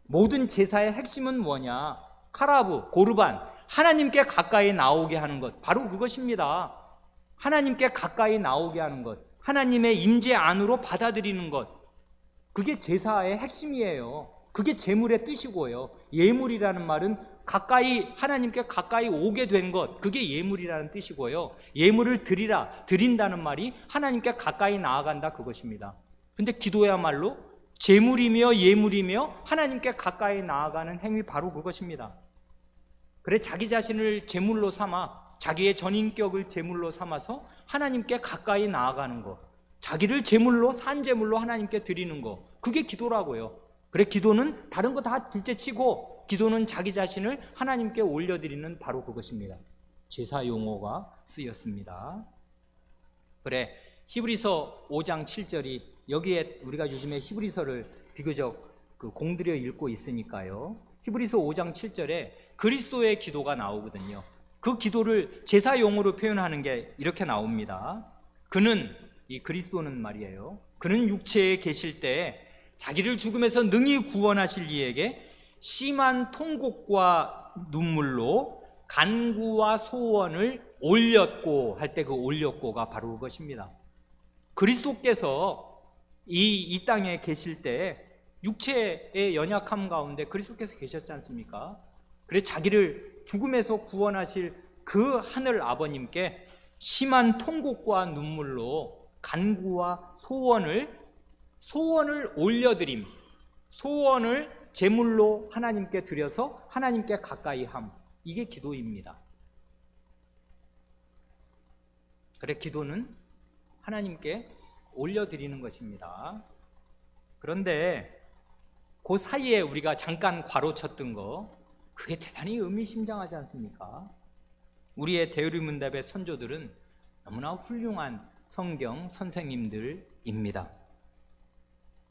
모든 제사의 핵심은 뭐냐? 카라브, 고르반, 하나님께 가까이 나오게 하는 것, 바로 그것입니다. 하나님께 가까이 나오게 하는 것, 하나님의 임재 안으로 받아들이는 것, 그게 제사의 핵심이에요. 그게 제물의 뜻이고요. 예물이라는 말은 하나님께 가까이 오게 된 것, 그게 예물이라는 뜻이고요. 예물을 드린다는 말이 하나님께 가까이 나아간다, 그것입니다. 근데 기도야말로 제물이며 예물이며 하나님께 가까이 나아가는 행위, 바로 그것입니다. 그래 자기 자신을 제물로 삼아, 자기의 전인격을 제물로 삼아서 하나님께 가까이 나아가는 것, 자기를 제물로, 산 제물로 하나님께 드리는 것, 그게 기도라고요. 그래 기도는 다른 거 다 둘째치고 기도는 자기 자신을 하나님께 올려드리는 바로 그것입니다. 제사 용어가 쓰였습니다. 그래 히브리서 5장 7절이 여기에 우리가 요즘에 히브리서를 비교적 공들여 읽고 있으니까요. 히브리서 5장 7절에 그리스도의 기도가 나오거든요. 그 기도를 제사 용어로 표현하는 게 이렇게 나옵니다. 그는, 이 그리스도는 말이에요, 그는 육체에 계실 때 자기를 죽음에서 능히 구원하실 이에게 심한 통곡과 눈물로 간구와 소원을 올렸고 할 때 그 올렸고가 바로 그것입니다. 그리스도께서 이 땅에 계실 때 육체의 연약함 가운데 그리스도께서 계셨지 않습니까? 그래서 자기를 죽음에서 구원하실 그 하늘 아버님께 심한 통곡과 눈물로 간구와 소원을 올려드림, 소원을 제물로 하나님께 드려서 하나님께 가까이 함, 이게 기도입니다. 그래 기도는 하나님께 올려드리는 것입니다. 그런데 그 사이에 우리가 잠깐 괄호쳤던 거, 그게 대단히 의미심장하지 않습니까? 우리의 대의문답의 선조들은 너무나 훌륭한 성경 선생님들입니다.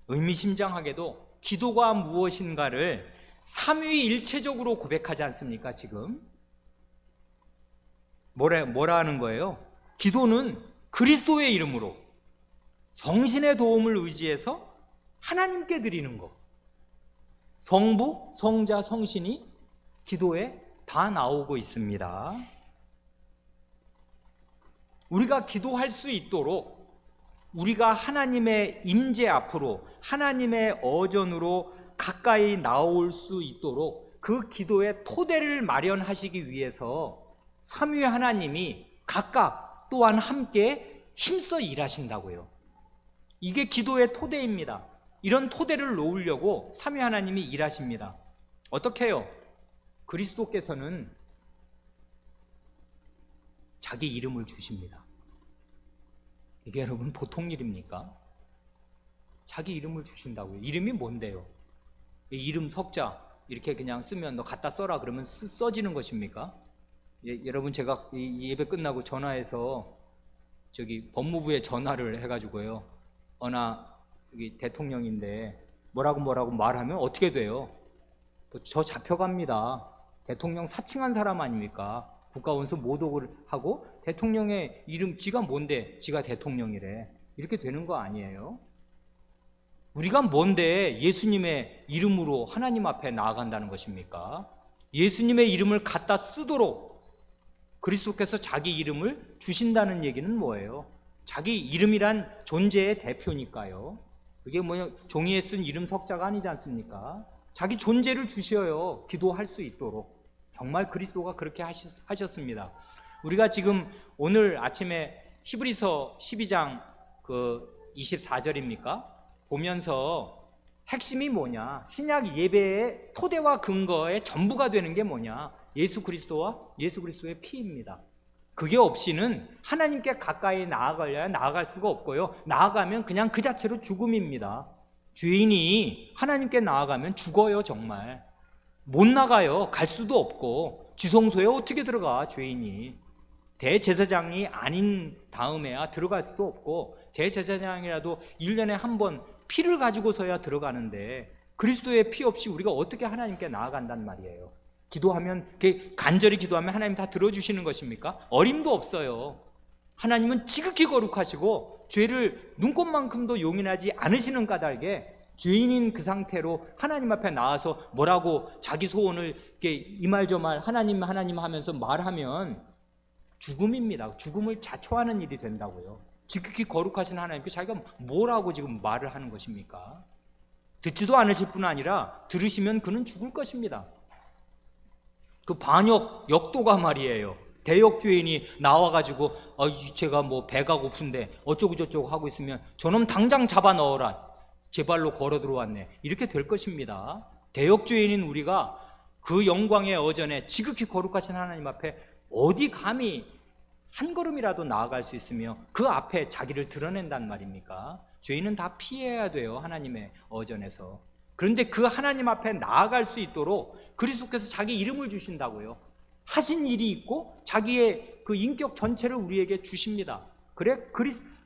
의미심장하게도 기도가 무엇인가를 삼위일체적으로 고백하지 않습니까? 지금 뭐라 하는 거예요? 기도는 그리스도의 이름으로 성신의 도움을 의지해서 하나님께 드리는 것. 성부, 성자, 성신이 기도에 다 나오고 있습니다. 우리가 기도할 수 있도록 우리가 하나님의 임재 앞으로 하나님의 어전으로 가까이 나올 수 있도록 그 기도의 토대를 마련하시기 위해서 삼위 하나님이 각각 또한 함께 힘써 일하신다고요. 이게 기도의 토대입니다. 이런 토대를 놓으려고 삼위 하나님이 일하십니다. 어떻게 해요? 그리스도께서는 자기 이름을 주십니다. 이게 여러분 보통 일입니까? 자기 이름을 주신다고요. 이름이 뭔데요? 이름 석자 이렇게 그냥 쓰면 너 갖다 써라 그러면 써지는 것입니까? 여러분 제가 이 예배 끝나고 전화해서 저기 법무부에 전화를 해가지고요. 여기 대통령인데 뭐라고 말하면 어떻게 돼요? 또 저 잡혀갑니다. 대통령 사칭한 사람 아닙니까? 국가원수 모독을 하고 대통령의 이름 지가 뭔데 지가 대통령이래. 이렇게 되는 거 아니에요? 우리가 뭔데 예수님의 이름으로 하나님 앞에 나아간다는 것입니까? 예수님의 이름을 갖다 쓰도록 그리스도께서 자기 이름을 주신다는 얘기는 뭐예요? 자기 이름이란 존재의 대표니까요. 그게 뭐냐, 종이에 쓴 이름 석자가 아니지 않습니까? 자기 존재를 주셔요. 기도할 수 있도록. 정말 그리스도가 그렇게 하셨습니다. 우리가 지금 오늘 아침에 히브리서 12장 24절입니까? 보면서 핵심이 뭐냐? 신약 예배의 토대와 근거의 전부가 되는 게 뭐냐? 예수 그리스도의 피입니다. 그게 없이는 하나님께 가까이 나아가려야 나아갈 수가 없고요. 나아가면 그냥 그 자체로 죽음입니다. 죄인이 하나님께 나아가면 죽어요. 정말 못 나가요. 갈 수도 없고. 지성소에 어떻게 들어가 죄인이. 대제사장이 아닌 다음에야 들어갈 수도 없고, 대제사장이라도 1년에 한 번 피를 가지고서야 들어가는데 그리스도의 피 없이 우리가 어떻게 하나님께 나아간단 말이에요. 기도하면, 간절히 기도하면 하나님 다 들어주시는 것입니까? 어림도 없어요. 하나님은 지극히 거룩하시고 죄를 눈꼽만큼도 용인하지 않으시는 까닭에 죄인인 그 상태로 하나님 앞에 나와서 뭐라고 자기 소원을 이렇게 이 말 저 말 하나님 하면서 말하면 죽음입니다. 죽음을 자초하는 일이 된다고요. 지극히 거룩하신 하나님께 자기가 뭐라고 지금 말을 하는 것입니까? 듣지도 않으실 뿐 아니라 들으시면 그는 죽을 것입니다. 그 반역 역도가 말이에요. 대역죄인이 나와가지고 제가 뭐 배가 고픈데 어쩌고 저쩌고 하고 있으면 저놈 당장 잡아 넣어라. 제 발로 걸어 들어왔네. 이렇게 될 것입니다. 대역죄인인 우리가 그 영광의 어전에 지극히 거룩하신 하나님 앞에 어디 감히 한 걸음이라도 나아갈 수 있으며 그 앞에 자기를 드러낸단 말입니까? 죄인은 다 피해야 돼요. 하나님의 어전에서. 그런데 그 하나님 앞에 나아갈 수 있도록 그리스도께서 자기 이름을 주신다고요. 하신 일이 있고 자기의 그 인격 전체를 우리에게 주십니다. 그래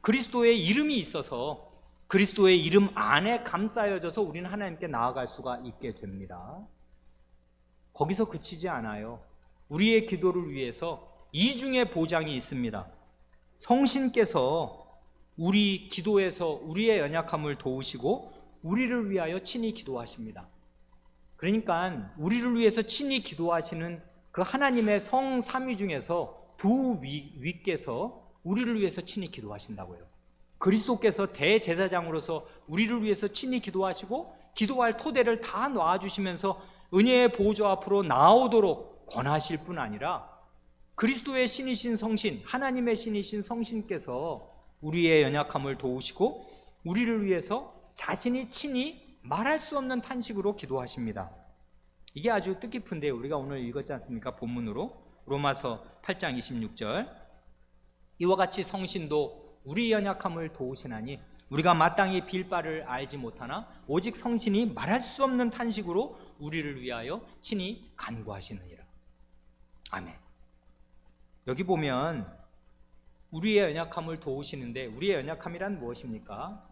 그리스도의 이름이 있어서 그리스도의 이름 안에 감싸여져서 우리는 하나님께 나아갈 수가 있게 됩니다. 거기서 그치지 않아요. 우리의 기도를 위해서 이중의 보장이 있습니다. 성신께서 우리 기도에서 우리의 연약함을 도우시고 우리를 위하여 친히 기도하십니다. 그러니까 우리를 위해서 친히 기도하시는 그 하나님의 성삼위 중에서 두 위께서 우리를 위해서 친히 기도하신다고요. 그리스도께서 대제사장으로서 우리를 위해서 친히 기도하시고 기도할 토대를 다 놔주시면서 은혜의 보좌 앞으로 나오도록 권하실 뿐 아니라 그리스도의 신이신 성신, 하나님의 신이신 성신께서 우리의 연약함을 도우시고 우리를 위해서 자신이 친히 말할 수 없는 탄식으로 기도하십니다. 이게 아주 뜻깊은데요. 우리가 오늘 읽었지 않습니까? 본문으로 로마서 8장 26절 이와 같이 성신도 우리 연약함을 도우시나니 우리가 마땅히 빌 바를 알지 못하나 오직 성신이 말할 수 없는 탄식으로 우리를 위하여 친히 간구하시느니라. 아멘. 여기 보면 우리의 연약함을 도우시는데, 우리의 연약함이란 무엇입니까?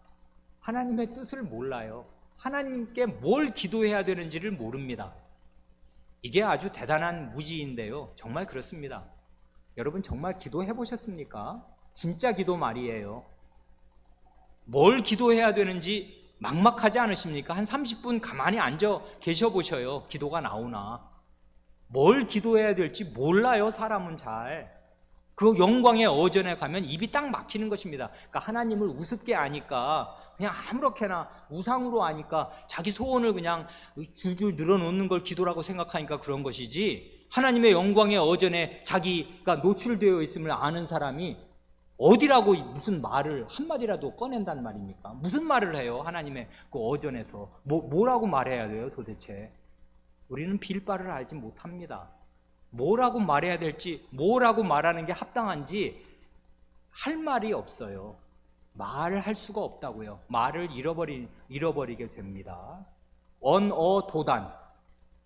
하나님의 뜻을 몰라요. 하나님께 뭘 기도해야 되는지를 모릅니다. 이게 아주 대단한 무지인데요, 정말 그렇습니다. 여러분 정말 기도해 보셨습니까? 진짜 기도 말이에요. 뭘 기도해야 되는지 막막하지 않으십니까? 한 30분 가만히 앉아 계셔 보셔요. 기도가 나오나. 뭘 기도해야 될지 몰라요, 사람은 잘. 그 영광의 어전에 가면 입이 딱 막히는 것입니다. 그러니까 하나님을 우습게 아니까, 그냥 아무렇게나 우상으로 아니까 자기 소원을 그냥 줄줄 늘어놓는 걸 기도라고 생각하니까 그런 것이지, 하나님의 영광의 어전에 자기가 노출되어 있음을 아는 사람이 어디라고 무슨 말을 한마디라도 꺼낸단 말입니까? 무슨 말을 해요? 하나님의 그 어전에서 뭐라고 말해야 돼요 도대체? 우리는 빌 바를 알지 못합니다. 뭐라고 말해야 될지, 뭐라고 말하는 게 합당한지 할 말이 없어요. 말을 할 수가 없다고요. 말을 잃어버리게 됩니다. 언어도단,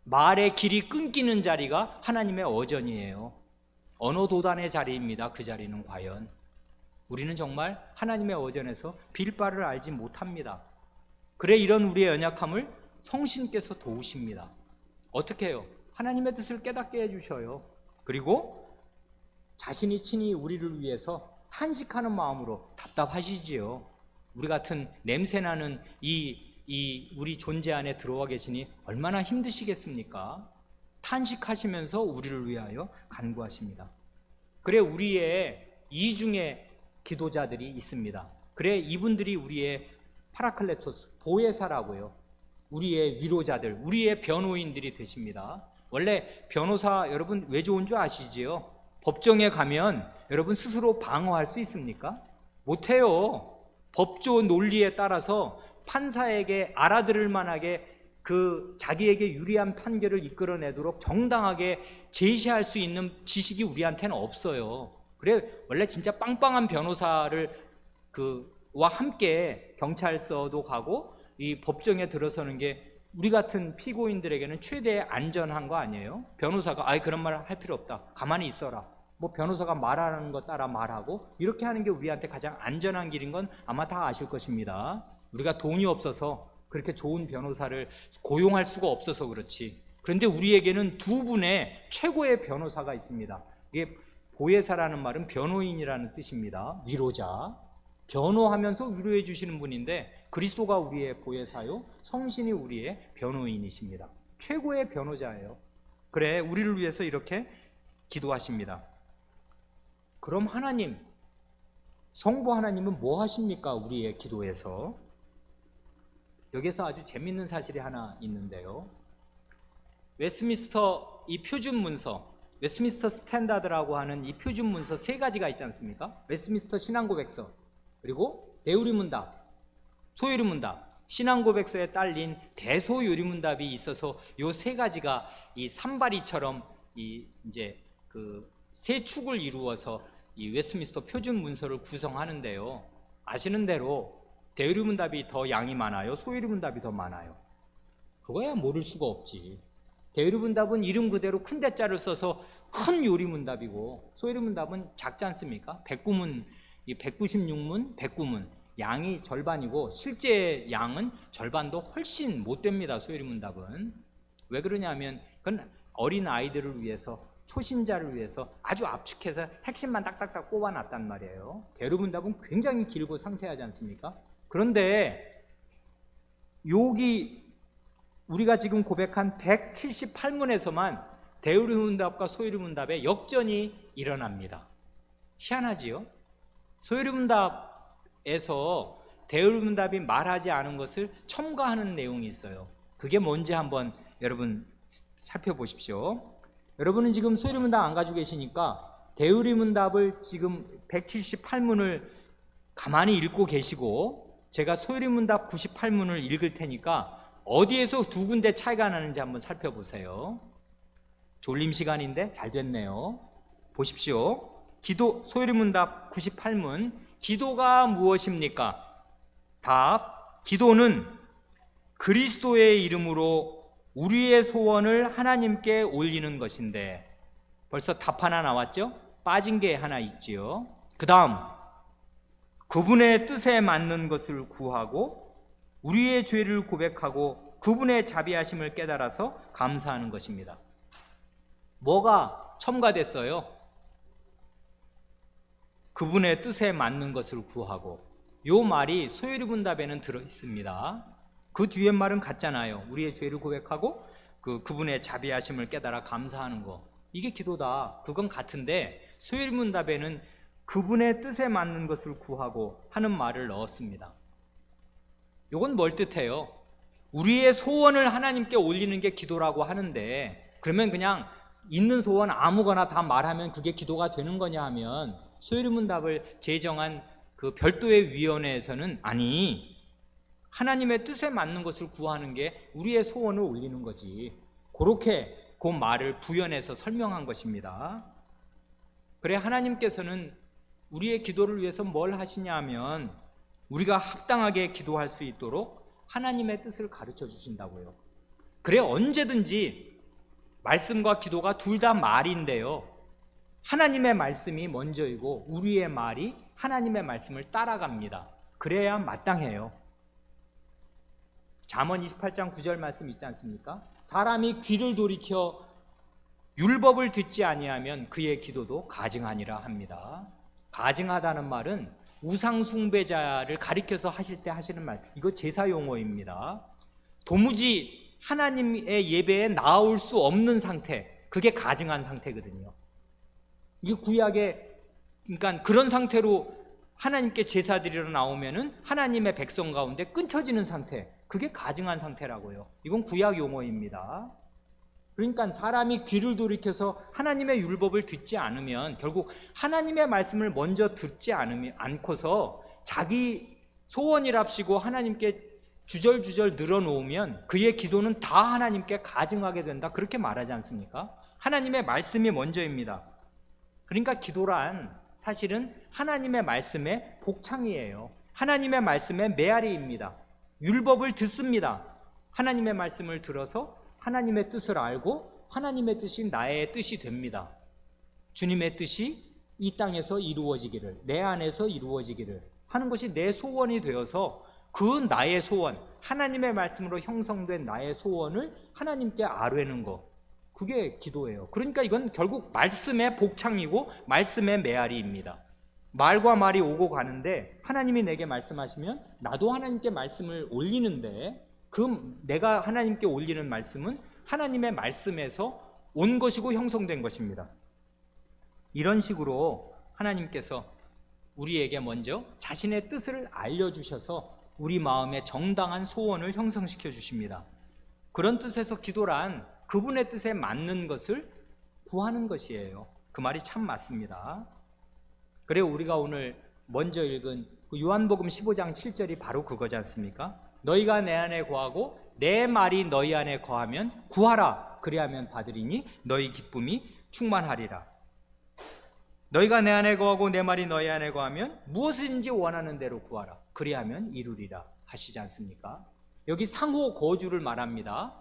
말의 길이 끊기는 자리가 하나님의 어전이에요. 언어도단의 자리입니다. 그 자리는 과연 우리는 정말 하나님의 어전에서 빌 바를 알지 못합니다. 그래, 이런 우리의 연약함을 성신께서 도우십니다. 어떻게 해요? 하나님의 뜻을 깨닫게 해주셔요. 그리고 자신이 친히 우리를 위해서 탄식하는 마음으로, 답답하시지요. 우리 같은 냄새나는 우리 존재 안에 들어와 계시니 얼마나 힘드시겠습니까? 탄식하시면서 우리를 위하여 간구하십니다. 그래, 우리의 이중의 기도자들이 있습니다. 그래, 이분들이 우리의 파라클레토스, 보혜사라고요. 우리의 위로자들, 우리의 변호인들이 되십니다. 원래 변호사 여러분 왜 좋은 줄 아시지요? 법정에 가면 여러분 스스로 방어할 수 있습니까? 못해요. 법조 논리에 따라서 판사에게 알아들을 만하게 그 자기에게 유리한 판결을 이끌어내도록 정당하게 제시할 수 있는 지식이 우리한테는 없어요. 그래, 원래 진짜 빵빵한 변호사를 와 함께 경찰서도 가고 이 법정에 들어서는 게 우리 같은 피고인들에게는 최대의 안전한 거 아니에요? 변호사가 아이 그런 말 할 필요 없다, 가만히 있어라, 뭐 변호사가 말하는 거 따라 말하고, 이렇게 하는 게 우리한테 가장 안전한 길인 건 아마 다 아실 것입니다. 우리가 돈이 없어서 그렇게 좋은 변호사를 고용할 수가 없어서 그렇지. 그런데 우리에게는 두 분의 최고의 변호사가 있습니다. 이게 보혜사라는 말은 변호인이라는 뜻입니다. 위로자, 변호하면서 위로해 주시는 분인데, 그리스도가 우리의 보혜사요, 성신이 우리의 변호인이십니다. 최고의 변호자예요. 그래, 우리를 위해서 이렇게 기도하십니다. 그럼 하나님, 성부 하나님은 뭐 하십니까? 우리의 기도에서. 여기서 아주 재밌는 사실이 하나 있는데요, 웨스트민스터 이 표준 문서, 웨스트민스터 스탠다드라고 하는 이 표준 문서 세 가지가 있지 않습니까? 웨스트민스터 신앙고백서, 그리고 대유리문답, 소유리문답, 신앙고백서에 딸린 대소유리문답이 있어서 요 세 가지가 이 산발이처럼 이제 그 세 축을 이루어서 이 웨스트민스터 표준 문서를 구성하는데요, 아시는 대로 대유리문답이 더 양이 많아요? 소유리문답이 더 많아요? 그거야 모를 수가 없지. 대유리문답은 이름 그대로 큰 대자를 써서 큰 요리문답이고, 소유리문답은 작지 않습니까? 109문, 이 196문, 109문, 양이 절반이고 실제 양은 절반도 훨씬 못 됩니다. 소유리문답은. 왜 그러냐면 그건 어린 아이들을 위해서, 초신자를 위해서 아주 압축해서 핵심만 딱딱딱 꼽아놨단 말이에요. 대유리문답은 굉장히 길고 상세하지 않습니까? 그런데 여기 우리가 지금 고백한 178문에서만 대유리문답과 소유리문답의 역전이 일어납니다. 희한하지요? 소유리문답에서 대유리문답이 말하지 않은 것을 첨가하는 내용이 있어요. 그게 뭔지 한번 여러분 살펴보십시오. 여러분은 지금 소유리문답 안 가지고 계시니까 대유리문답을 지금 178문을 가만히 읽고 계시고, 제가 소유리문답 98문을 읽을 테니까 어디에서 두 군데 차이가 나는지 한번 살펴보세요. 졸림 시간인데 잘 됐네요. 보십시오. 소유리문답 98문, 기도가 무엇입니까? 답. 기도는 그리스도의 이름으로 우리의 소원을 하나님께 올리는 것인데, 벌써 답 하나 나왔죠? 빠진 게 하나 있지요. 그 다음, 그분의 뜻에 맞는 것을 구하고 우리의 죄를 고백하고 그분의 자비하심을 깨달아서 감사하는 것입니다. 뭐가 첨가됐어요? 그분의 뜻에 맞는 것을 구하고. 요 말이 소요리문답에는 들어있습니다. 그 뒤에 말은 같잖아요. 우리의 죄를 고백하고 그분의 자비하심을 깨달아 감사하는 거. 이게 기도다. 그건 같은데 소요리문답에는 그분의 뜻에 맞는 것을 구하고 하는 말을 넣었습니다. 요건 뭘 뜻해요? 우리의 소원을 하나님께 올리는 게 기도라고 하는데, 그러면 그냥 있는 소원 아무거나 다 말하면 그게 기도가 되는 거냐 하면, 소요리문답을 제정한 그 별도의 위원회에서는 아니, 하나님의 뜻에 맞는 것을 구하는 게 우리의 소원을 올리는 거지, 그렇게 그 말을 부연해서 설명한 것입니다. 그래, 하나님께서는 우리의 기도를 위해서 뭘 하시냐 하면 우리가 합당하게 기도할 수 있도록 하나님의 뜻을 가르쳐 주신다고요. 그래, 언제든지 말씀과 기도가 둘 다 말인데요, 하나님의 말씀이 먼저이고 우리의 말이 하나님의 말씀을 따라갑니다. 그래야 마땅해요. 잠언 28장 9절 말씀 있지 않습니까? 사람이 귀를 돌이켜 율법을 듣지 아니하면 그의 기도도 가증하니라 합니다. 가증하다는 말은 우상 숭배자를 가리켜서 하실 때 하시는 말, 이거 제사 용어입니다. 도무지 하나님의 예배에 나올 수 없는 상태, 그게 가증한 상태거든요. 이 구약에, 그러니까 그런 상태로 하나님께 제사 드리러 나오면은 하나님의 백성 가운데 끊쳐지는 상태, 그게 가증한 상태라고요. 이건 구약 용어입니다. 그러니까 사람이 귀를 돌이켜서 하나님의 율법을 듣지 않으면, 결국 하나님의 말씀을 먼저 듣지 않고서 자기 소원이랍시고 하나님께 주절주절 늘어놓으면 그의 기도는 다 하나님께 가증하게 된다, 그렇게 말하지 않습니까? 하나님의 말씀이 먼저입니다. 그러니까 기도란 사실은 하나님의 말씀의 복창이에요. 하나님의 말씀의 메아리입니다. 율법을 듣습니다. 하나님의 말씀을 들어서 하나님의 뜻을 알고 하나님의 뜻이 나의 뜻이 됩니다. 주님의 뜻이 이 땅에서 이루어지기를, 내 안에서 이루어지기를 하는 것이 내 소원이 되어서 그 나의 소원, 하나님의 말씀으로 형성된 나의 소원을 하나님께 아뢰는 것, 그게 기도예요. 그러니까 이건 결국 말씀의 복창이고 말씀의 메아리입니다. 말과 말이 오고 가는데 하나님이 내게 말씀하시면 나도 하나님께 말씀을 올리는데, 그 내가 하나님께 올리는 말씀은 하나님의 말씀에서 온 것이고 형성된 것입니다. 이런 식으로 하나님께서 우리에게 먼저 자신의 뜻을 알려주셔서 우리 마음에 정당한 소원을 형성시켜 주십니다. 그런 뜻에서 기도란 그분의 뜻에 맞는 것을 구하는 것이에요. 그 말이 참 맞습니다. 그래, 우리가 오늘 먼저 읽은 요한복음 15장 7절이 바로 그거지 않습니까? 너희가 내 안에 거하고 내 말이 너희 안에 거하면 구하라, 그리하면 받으리니 너희 기쁨이 충만하리라. 너희가 내 안에 거하고 내 말이 너희 안에 거하면 무엇인지 원하는 대로 구하라, 그리하면 이루리라 하시지 않습니까? 여기 상호 거주를 말합니다.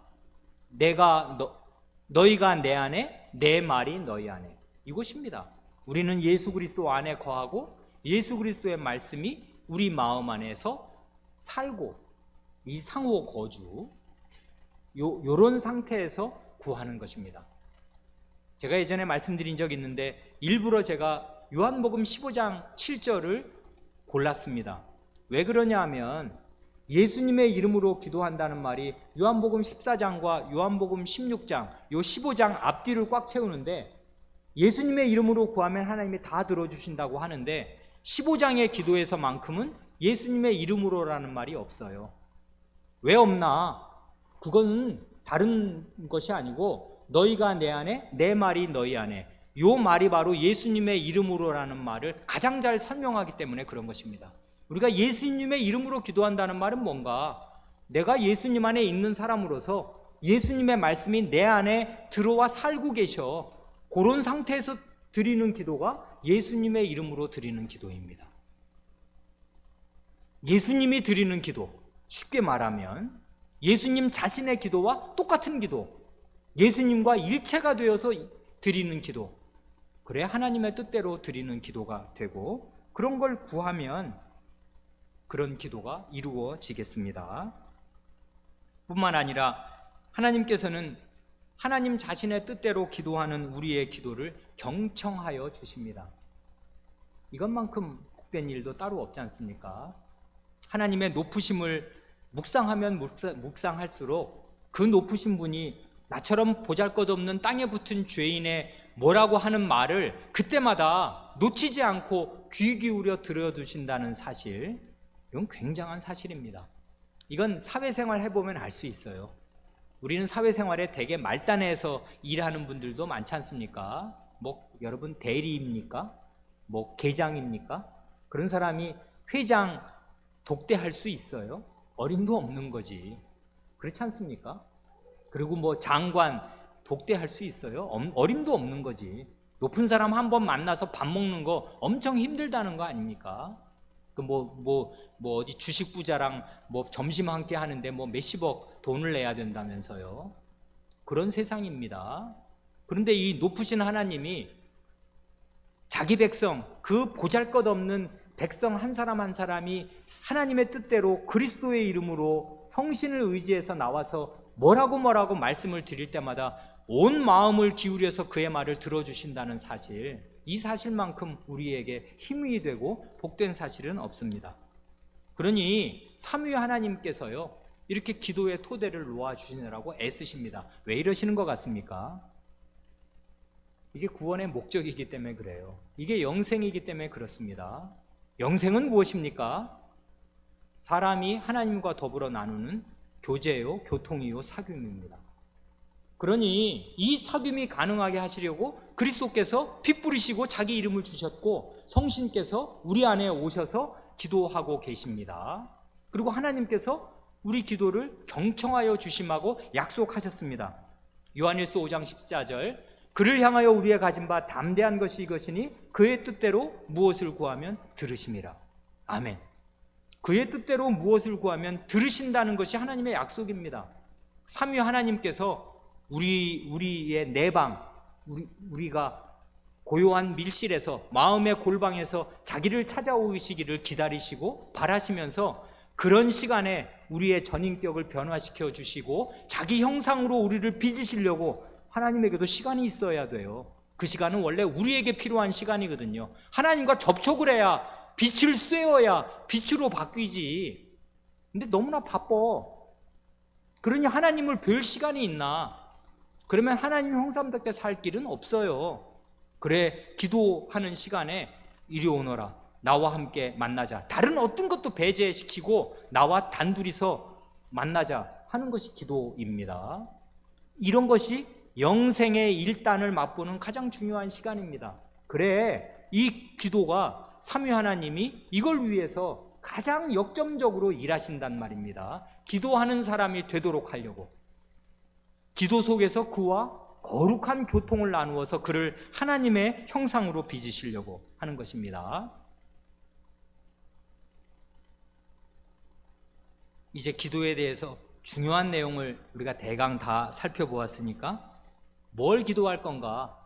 너희가 내 안에, 내 말이 너희 안에, 이것입니다. 우리는 예수 그리스도 안에 거하고 예수 그리스도의 말씀이 우리 마음 안에서 살고, 이 상호 거주, 요런 상태에서 구하는 것입니다. 제가 예전에 말씀드린 적이 있는데 일부러 제가 요한복음 15장 7절을 골랐습니다. 왜 그러냐 하면 예수님의 이름으로 기도한다는 말이 요한복음 14장과 요한복음 16장, 요 15장 앞뒤를 꽉 채우는데, 예수님의 이름으로 구하면 하나님이 다 들어주신다고 하는데 15장의 기도에서만큼은 예수님의 이름으로라는 말이 없어요. 왜 없나? 그건 다른 것이 아니고 너희가 내 안에, 내 말이 너희 안에, 요 말이 바로 예수님의 이름으로라는 말을 가장 잘 설명하기 때문에 그런 것입니다. 우리가 예수님의 이름으로 기도한다는 말은 뭔가? 내가 예수님 안에 있는 사람으로서 예수님의 말씀이 내 안에 들어와 살고 계셔, 그런 상태에서 드리는 기도가 예수님의 이름으로 드리는 기도입니다. 예수님이 드리는 기도, 쉽게 말하면 예수님 자신의 기도와 똑같은 기도, 예수님과 일체가 되어서 드리는 기도, 그래 하나님의 뜻대로 드리는 기도가 되고, 그런 걸 구하면 그런 기도가 이루어지겠습니다. 뿐만 아니라 하나님께서는 하나님 자신의 뜻대로 기도하는 우리의 기도를 경청하여 주십니다. 이것만큼 복된 일도 따로 없지 않습니까? 하나님의 높으심을 묵상하면 묵상할수록 그 높으신 분이 나처럼 보잘것없는 땅에 붙은 죄인의 뭐라고 하는 말을 그때마다 놓치지 않고 귀 기울여 들어주신다는 사실, 이건 굉장한 사실입니다. 이건 사회생활 해보면 알 수 있어요. 우리는 사회생활에 되게 말단에서 일하는 분들도 많지 않습니까? 뭐 여러분 대리입니까? 뭐 계장입니까? 그런 사람이 회장 독대할 수 있어요? 어림도 없는 거지. 그렇지 않습니까? 그리고 뭐 장관 독대할 수 있어요? 어림도 없는 거지. 높은 사람 한 번 만나서 밥 먹는 거 엄청 힘들다는 거 아닙니까? 어디 주식 부자랑 뭐 점심 함께 하는데 뭐 몇십억 돈을 내야 된다면서요. 그런 세상입니다. 그런데 이 높으신 하나님이 자기 백성, 그 보잘것없는 백성 한 사람 한 사람이 하나님의 뜻대로 그리스도의 이름으로 성신을 의지해서 나와서 뭐라고 말씀을 드릴 때마다 온 마음을 기울여서 그의 말을 들어주신다는 사실, 이 사실만큼 우리에게 힘이 되고 복된 사실은 없습니다. 그러니 삼위 하나님께서요, 이렇게 기도의 토대를 놓아주시느라고 애쓰십니다. 왜 이러시는 것 같습니까? 이게 구원의 목적이기 때문에 그래요. 이게 영생이기 때문에 그렇습니다. 영생은 무엇입니까? 사람이 하나님과 더불어 나누는 교제요, 교통이요, 사귐입니다. 그러니 이 사귐이 가능하게 하시려고 그리스도께서 피 뿌리시고 자기 이름을 주셨고, 성신께서 우리 안에 오셔서 기도하고 계십니다. 그리고 하나님께서 우리 기도를 경청하여 주심하고 약속하셨습니다. 요한일서 5장 14절, 그를 향하여 우리의 가진 바 담대한 것이 이것이니 그의 뜻대로 무엇을 구하면 들으심이라. 아멘. 그의 뜻대로 무엇을 구하면 들으신다는 것이 하나님의 약속입니다. 삼위 하나님께서 우리의 내방, 우리가 고요한 밀실에서, 마음의 골방에서 자기를 찾아오시기를 기다리시고 바라시면서 그런 시간에 우리의 전인격을 변화시켜 주시고 자기 형상으로 우리를 빚으시려고 하나님에게도 시간이 있어야 돼요. 그 시간은 원래 우리에게 필요한 시간이거든요. 하나님과 접촉을 해야, 빛을 쐬어야 빛으로 바뀌지. 근데 너무나 바빠. 그러니 하나님을 뵐 시간이 있나? 그러면 하나님 형상답게 살 길은 없어요. 그래, 기도하는 시간에 이리 오너라, 나와 함께 만나자, 다른 어떤 것도 배제시키고 나와 단둘이서 만나자 하는 것이 기도입니다. 이런 것이 영생의 일단을 맛보는 가장 중요한 시간입니다. 그래, 이 기도가 삼위 하나님이 이걸 위해서 가장 역점적으로 일하신단 말입니다. 기도하는 사람이 되도록 하려고, 기도 속에서 그와 거룩한 교통을 나누어서 그를 하나님의 형상으로 빚으시려고 하는 것입니다. 이제 기도에 대해서 중요한 내용을 우리가 대강 다 살펴보았으니까 뭘 기도할 건가,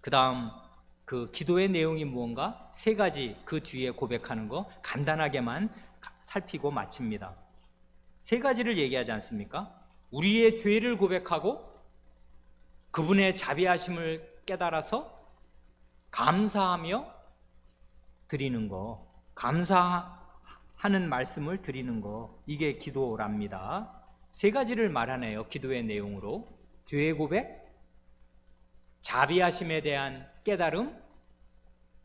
그 다음 그 기도의 내용이 무언가, 세 가지 그 뒤에 고백하는 거 간단하게만 살피고 마칩니다. 세 가지를 얘기하지 않습니까? 우리의 죄를 고백하고 그분의 자비하심을 깨달아서 감사하며 드리는 거, 감사하는 말씀을 드리는 거, 이게 기도랍니다. 세 가지를 말하네요. 기도의 내용으로 죄의 고백, 자비하심에 대한 깨달음,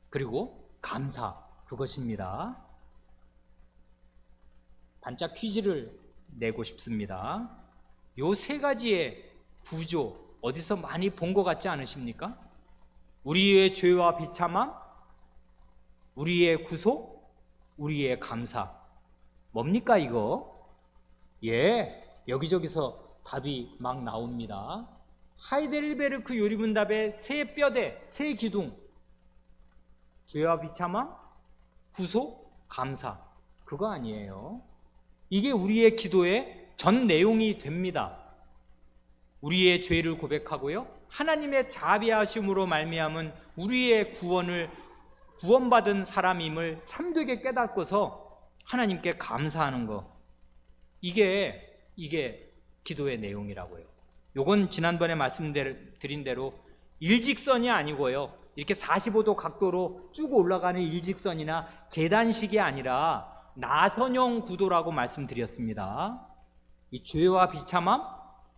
그리고 감사, 그것입니다. 반짝 퀴즈를 내고 싶습니다. 요 세 가지의 구조 어디서 많이 본 것 같지 않으십니까? 우리의 죄와 비참함, 우리의 구속, 우리의 감사. 뭡니까 이거? 예, 여기저기서 답이 막 나옵니다. 하이델베르크 요리문답의 세 뼈대, 세 기둥, 죄와 비참함, 구속, 감사. 그거 아니에요. 이게 우리의 기도의 전 내용이 됩니다. 우리의 죄를 고백하고요, 하나님의 자비하심으로 말미암은 우리의 구원받은 사람임을 참되게 깨닫고서 하나님께 감사하는 거, 이게 기도의 내용이라고요. 요건 지난번에 말씀드린 대로 일직선이 아니고요, 이렇게 45도 각도로 쭉 올라가는 일직선이나 계단식이 아니라 나선형 구도라고 말씀드렸습니다. 이 죄와 비참함,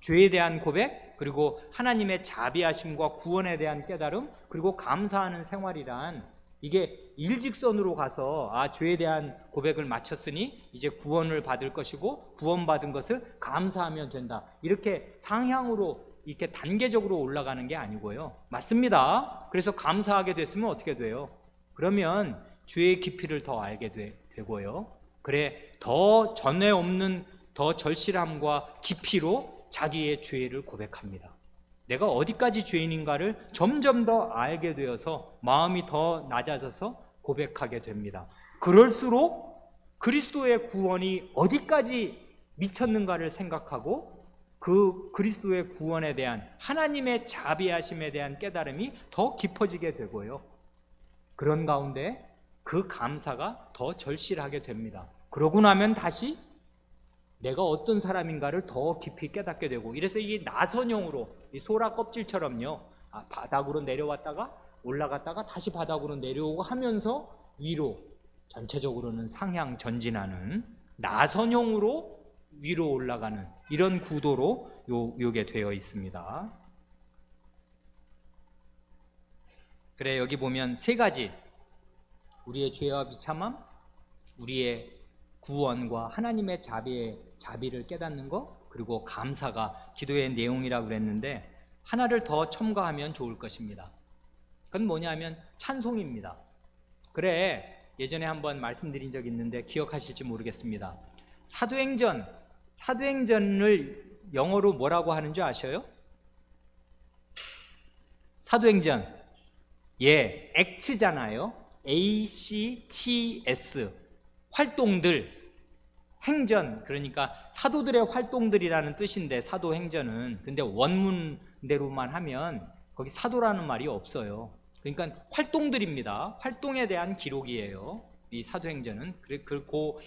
죄에 대한 고백, 그리고 하나님의 자비하심과 구원에 대한 깨달음, 그리고 감사하는 생활이란, 이게 일직선으로 가서 죄에 대한 고백을 마쳤으니 이제 구원을 받을 것이고 구원받은 것을 감사하면 된다, 이렇게 상향으로 이렇게 단계적으로 올라가는 게 아니고요. 맞습니다. 그래서 감사하게 됐으면 어떻게 돼요? 그러면 죄의 깊이를 더 알게 되고요. 그래, 더 전에 없는 더 절실함과 깊이로 자기의 죄를 고백합니다. 내가 어디까지 죄인인가를 점점 더 알게 되어서 마음이 더 낮아져서 고백하게 됩니다. 그럴수록 그리스도의 구원이 어디까지 미쳤는가를 생각하고 그 그리스도의 구원에 대한 하나님의 자비하심에 대한 깨달음이 더 깊어지게 되고요. 그런 가운데 그 감사가 더 절실하게 됩니다. 그러고 나면 다시 내가 어떤 사람인가를 더 깊이 깨닫게 되고, 이래서 이게 나선형으로, 이 소라 껍질처럼요, 바닥으로 내려왔다가 올라갔다가 다시 바닥으로 내려오고 하면서 위로, 전체적으로는 상향 전진하는 나선형으로 위로 올라가는 이런 구도로 요게 되어 있습니다. 그래, 여기 보면 세 가지, 우리의 죄와 비참함, 우리의 구원과 하나님의 자비를 깨닫는 것, 그리고 감사가 기도의 내용이라고 그랬는데, 하나를 더 첨가하면 좋을 것입니다. 그건 뭐냐면 찬송입니다. 그래, 예전에 한번 말씀드린 적이 있는데 기억하실지 모르겠습니다. 사도행전을 영어로 뭐라고 하는 줄 아셔요? 사도행전, 액츠잖아요. ACTS, 활동들, 행전, 그러니까 사도들의 활동들이라는 뜻인데 사도행전은, 근데 원문대로만 하면 거기 사도라는 말이 없어요. 그러니까 활동들입니다. 활동에 대한 기록이에요, 이 사도행전은. 그리고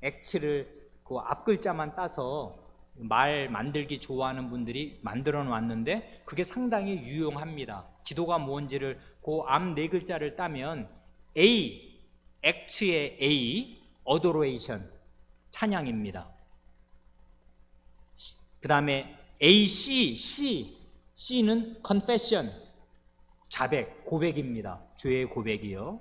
X를 그 앞글자만 따서 말 만들기 좋아하는 분들이 만들어 놨는데 그게 상당히 유용합니다. 기도가 뭔지를 그 앞 네 글자를 따면 X의 A, adoration, 찬양입니다. 그 다음에 C는 confession, 자백, 고백입니다. 죄의 고백이요.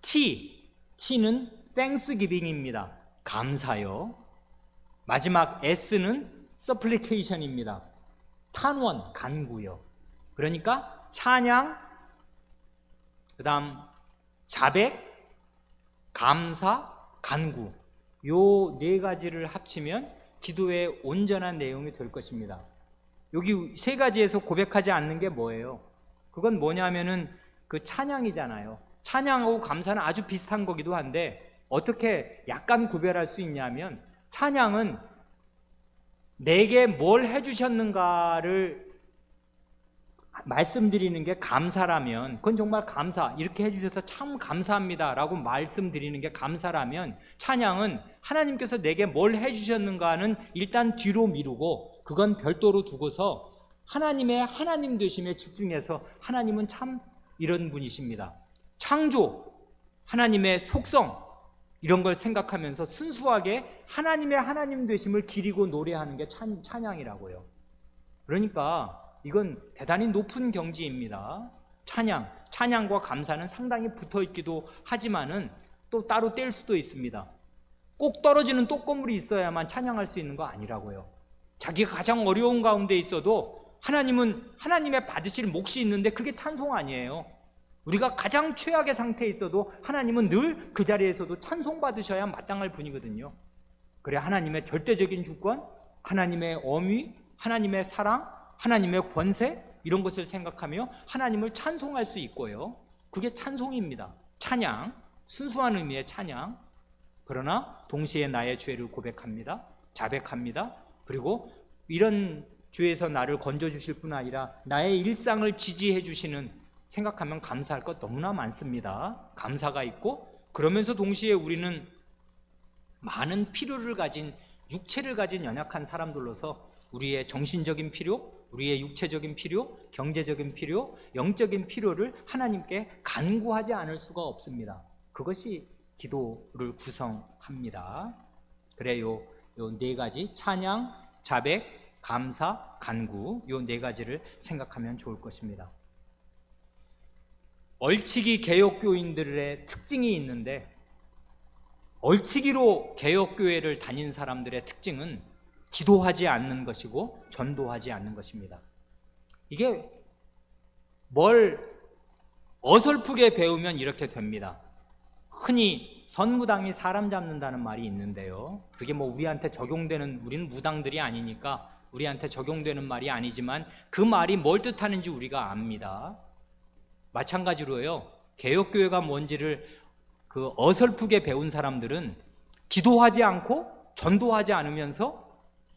T는 thanksgiving입니다. 감사요. 마지막 S는 supplication입니다. 탄원, 간구요. 그러니까 찬양, 그 다음 자백, 감사, 간구, 요 네 가지를 합치면 기도의 온전한 내용이 될 것입니다. 여기 세 가지에서 고백하지 않는 게 뭐예요? 그건 뭐냐면은 그 찬양이잖아요. 찬양하고 감사는 아주 비슷한 거기도 한데 어떻게 약간 구별할 수 있냐면, 찬양은 내게 뭘 해주셨는가를 말씀드리는 게 감사라면, 그건 정말 감사, 이렇게 해주셔서 참 감사합니다 라고 말씀드리는 게 감사라면, 찬양은 하나님께서 내게 뭘 해주셨는가는 일단 뒤로 미루고 그건 별도로 두고서 하나님의 하나님 되심에 집중해서, 하나님은 참 이런 분이십니다, 창조, 하나님의 속성, 이런 걸 생각하면서 순수하게 하나님의 하나님 되심을 기리고 노래하는 게 찬양이라고요. 그러니까 이건 대단히 높은 경지입니다. 찬양과 감사는 상당히 붙어있기도 하지만은 또 따로 뗄 수도 있습니다. 꼭 떨어지는 똑건물이 있어야만 찬양할 수 있는 거 아니라고요. 자기가 가장 어려운 가운데 있어도 하나님은 하나님의 받으실 몫이 있는데 그게 찬송 아니에요. 우리가 가장 최악의 상태에 있어도 하나님은 늘 그 자리에서도 찬송받으셔야 마땅할 분이거든요. 그래, 하나님의 절대적인 주권, 하나님의 엄위, 하나님의 사랑, 하나님의 권세, 이런 것을 생각하며 하나님을 찬송할 수 있고요. 그게 찬송입니다. 찬양. 순수한 의미의 찬양. 그러나 동시에 나의 죄를 고백합니다. 자백합니다. 그리고 이런 죄에서 나를 건져주실 뿐 아니라 나의 일상을 지지해 주시는, 생각하면 감사할 것 너무나 많습니다. 감사가 있고, 그러면서 동시에 우리는 많은 필요를 가진, 육체를 가진 연약한 사람들로서 우리의 정신적인 필요, 우리의 육체적인 필요, 경제적인 필요, 영적인 필요를 하나님께 간구하지 않을 수가 없습니다. 그것이 기도를 구성합니다. 그래요, 요 네 가지, 찬양, 자백, 감사, 간구, 요 네 가지를 생각하면 좋을 것입니다. 얼치기 개혁교인들의 특징이 있는데, 얼치기로 개혁교회를 다닌 사람들의 특징은 기도하지 않는 것이고 전도하지 않는 것입니다. 이게 뭘 어설프게 배우면 이렇게 됩니다. 흔히 선무당이 사람 잡는다는 말이 있는데요, 그게 뭐 우리한테 적용되는, 우리는 무당들이 아니니까 우리한테 적용되는 말이 아니지만 그 말이 뭘 뜻하는지 우리가 압니다. 마찬가지로요, 개혁교회가 뭔지를 그 어설프게 배운 사람들은 기도하지 않고 전도하지 않으면서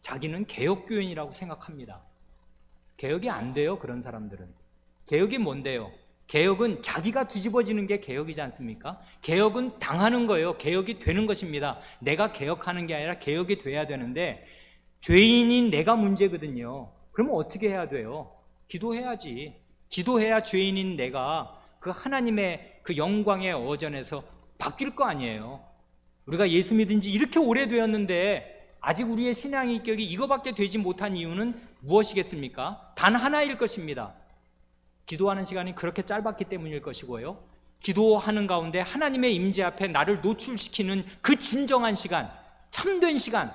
자기는 개혁교인이라고 생각합니다. 개혁이 안 돼요, 그런 사람들은. 개혁이 뭔데요? 개혁은 자기가 뒤집어지는 게 개혁이지 않습니까? 개혁은 당하는 거예요. 개혁이 되는 것입니다. 내가 개혁하는 게 아니라 개혁이 돼야 되는데, 죄인인 내가 문제거든요. 그러면 어떻게 해야 돼요? 기도해야지. 기도해야 죄인인 내가 그 하나님의 그 영광의 어전에서 바뀔 거 아니에요. 우리가 예수 믿은 지 이렇게 오래되었는데 아직 우리의 신앙의 인격이 이거밖에 되지 못한 이유는 무엇이겠습니까? 단 하나일 것입니다. 기도하는 시간이 그렇게 짧았기 때문일 것이고요, 기도하는 가운데 하나님의 임재 앞에 나를 노출시키는 그 진정한 시간, 참된 시간,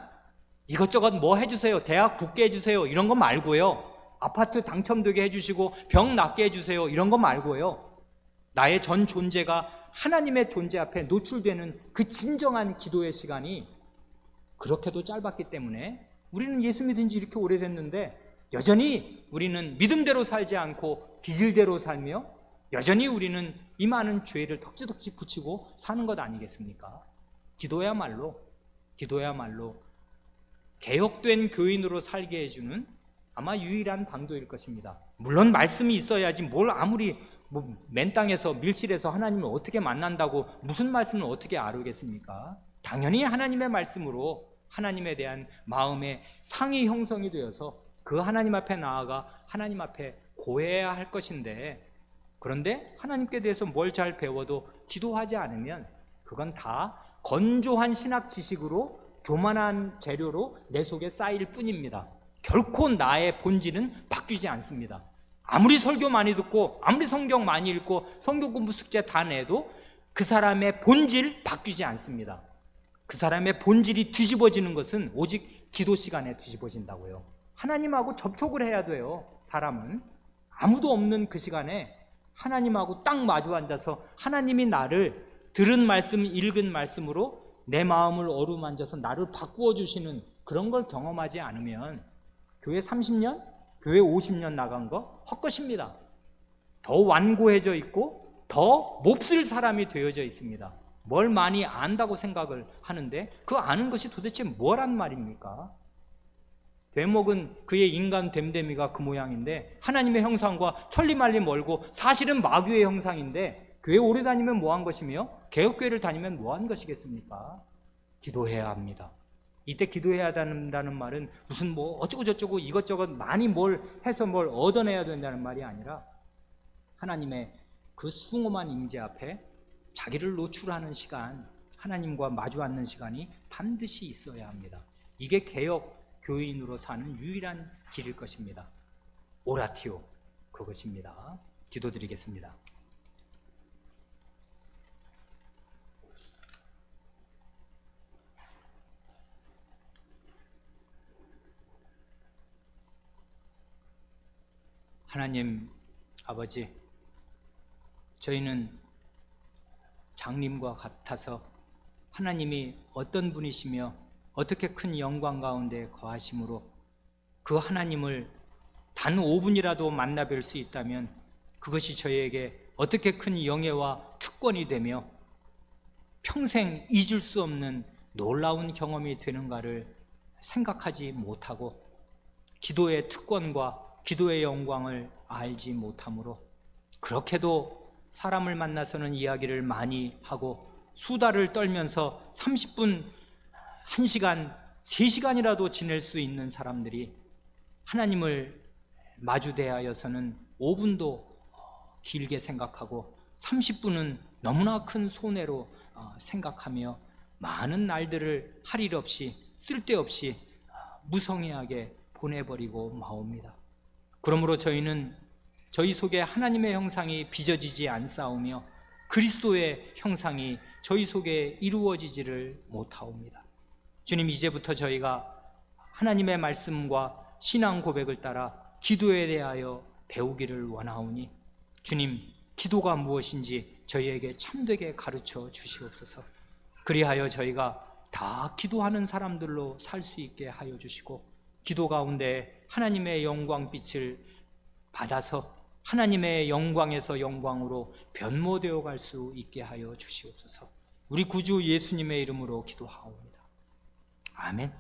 이것저것 뭐 해주세요, 대학 붙게 해주세요, 이런 거 말고요, 아파트 당첨되게 해주시고 병 낫게 해주세요, 이런 거 말고요, 나의 전 존재가 하나님의 존재 앞에 노출되는 그 진정한 기도의 시간이 그렇게도 짧았기 때문에 우리는 예수 믿은 지 이렇게 오래됐는데 여전히 우리는 믿음대로 살지 않고 기질대로 살며 여전히 우리는 이 많은 죄를 덕지덕지 붙이고 사는 것 아니겠습니까? 기도야말로 개혁된 교인으로 살게 해주는 아마 유일한 방도일 것입니다. 물론 말씀이 있어야지, 뭘 아무리 맨 땅에서 밀실에서 하나님을 어떻게 만난다고 무슨 말씀을 어떻게 알겠습니까? 당연히 하나님의 말씀으로 하나님에 대한 마음의 상이 형성이 되어서 그 하나님 앞에 나아가 하나님 앞에 고해야 할 것인데, 그런데 하나님께 대해서 뭘 잘 배워도 기도하지 않으면 그건 다 건조한 신학 지식으로, 교만한 재료로 내 속에 쌓일 뿐입니다. 결코 나의 본질은 바뀌지 않습니다. 아무리 설교 많이 듣고 아무리 성경 많이 읽고 성경 공부 숙제 다 내도 그 사람의 본질 바뀌지 않습니다. 그 사람의 본질이 뒤집어지는 것은 오직 기도 시간에 뒤집어진다고요. 하나님하고 접촉을 해야 돼요. 사람은 아무도 없는 그 시간에 하나님하고 딱 마주 앉아서 하나님이 나를 들은 말씀, 읽은 말씀으로 내 마음을 어루만져서 나를 바꾸어 주시는 그런 걸 경험하지 않으면 교회 30년, 교회 50년 나간 거 헛것입니다. 더 완고해져 있고 더 몹쓸 사람이 되어져 있습니다. 뭘 많이 안다고 생각을 하는데 그 아는 것이 도대체 뭐란 말입니까? 되목은 그의 인간 됨됨이가 그 모양인데 하나님의 형상과 천리말리 멀고 사실은 마귀의 형상인데 교회 오래 다니면 뭐한 것이며 개혁교회를 다니면 뭐한 것이겠습니까? 기도해야 합니다. 이때 기도해야 된다는 말은 무슨 뭐 어쩌고 저쩌고 이것저것 많이 뭘 해서 뭘 얻어내야 된다는 말이 아니라 하나님의 그 숭엄한 임재 앞에 자기를 노출하는 시간, 하나님과 마주 앉는 시간이 반드시 있어야 합니다. 이게 개혁 교인으로 사는 유일한 길일 것입니다. 오라티오, 그것입니다. 기도드리겠습니다. 하나님 아버지, 저희는 장님과 같아서 하나님이 어떤 분이시며 어떻게 큰 영광 가운데 거하심으로 그 하나님을 단 5분이라도 만나 뵐 수 있다면 그것이 저희에게 어떻게 큰 영예와 특권이 되며 평생 잊을 수 없는 놀라운 경험이 되는가를 생각하지 못하고 기도의 특권과 기도의 영광을 알지 못하므로 그렇게도 사람을 만나서는 이야기를 많이 하고 수다를 떨면서 30분, 1시간, 3시간이라도 지낼 수 있는 사람들이 하나님을 마주 대하여서는 5분도 길게 생각하고 30분은 너무나 큰 손해로 생각하며 많은 날들을 할 일 없이 쓸데없이 무성의하게 보내버리고 마옵니다. 그러므로 저희는 저희 속에 하나님의 형상이 빚어지지 않사오며 그리스도의 형상이 저희 속에 이루어지지를 못하옵니다. 주님, 이제부터 저희가 하나님의 말씀과 신앙 고백을 따라 기도에 대하여 배우기를 원하오니 주님, 기도가 무엇인지 저희에게 참되게 가르쳐 주시옵소서. 그리하여 저희가 다 기도하는 사람들로 살 수 있게 하여 주시고 기도 가운데 하나님의 영광빛을 받아서 하나님의 영광에서 영광으로 변모되어 갈 수 있게 하여 주시옵소서. 우리 구주 예수님의 이름으로 기도하옵니다. 아멘.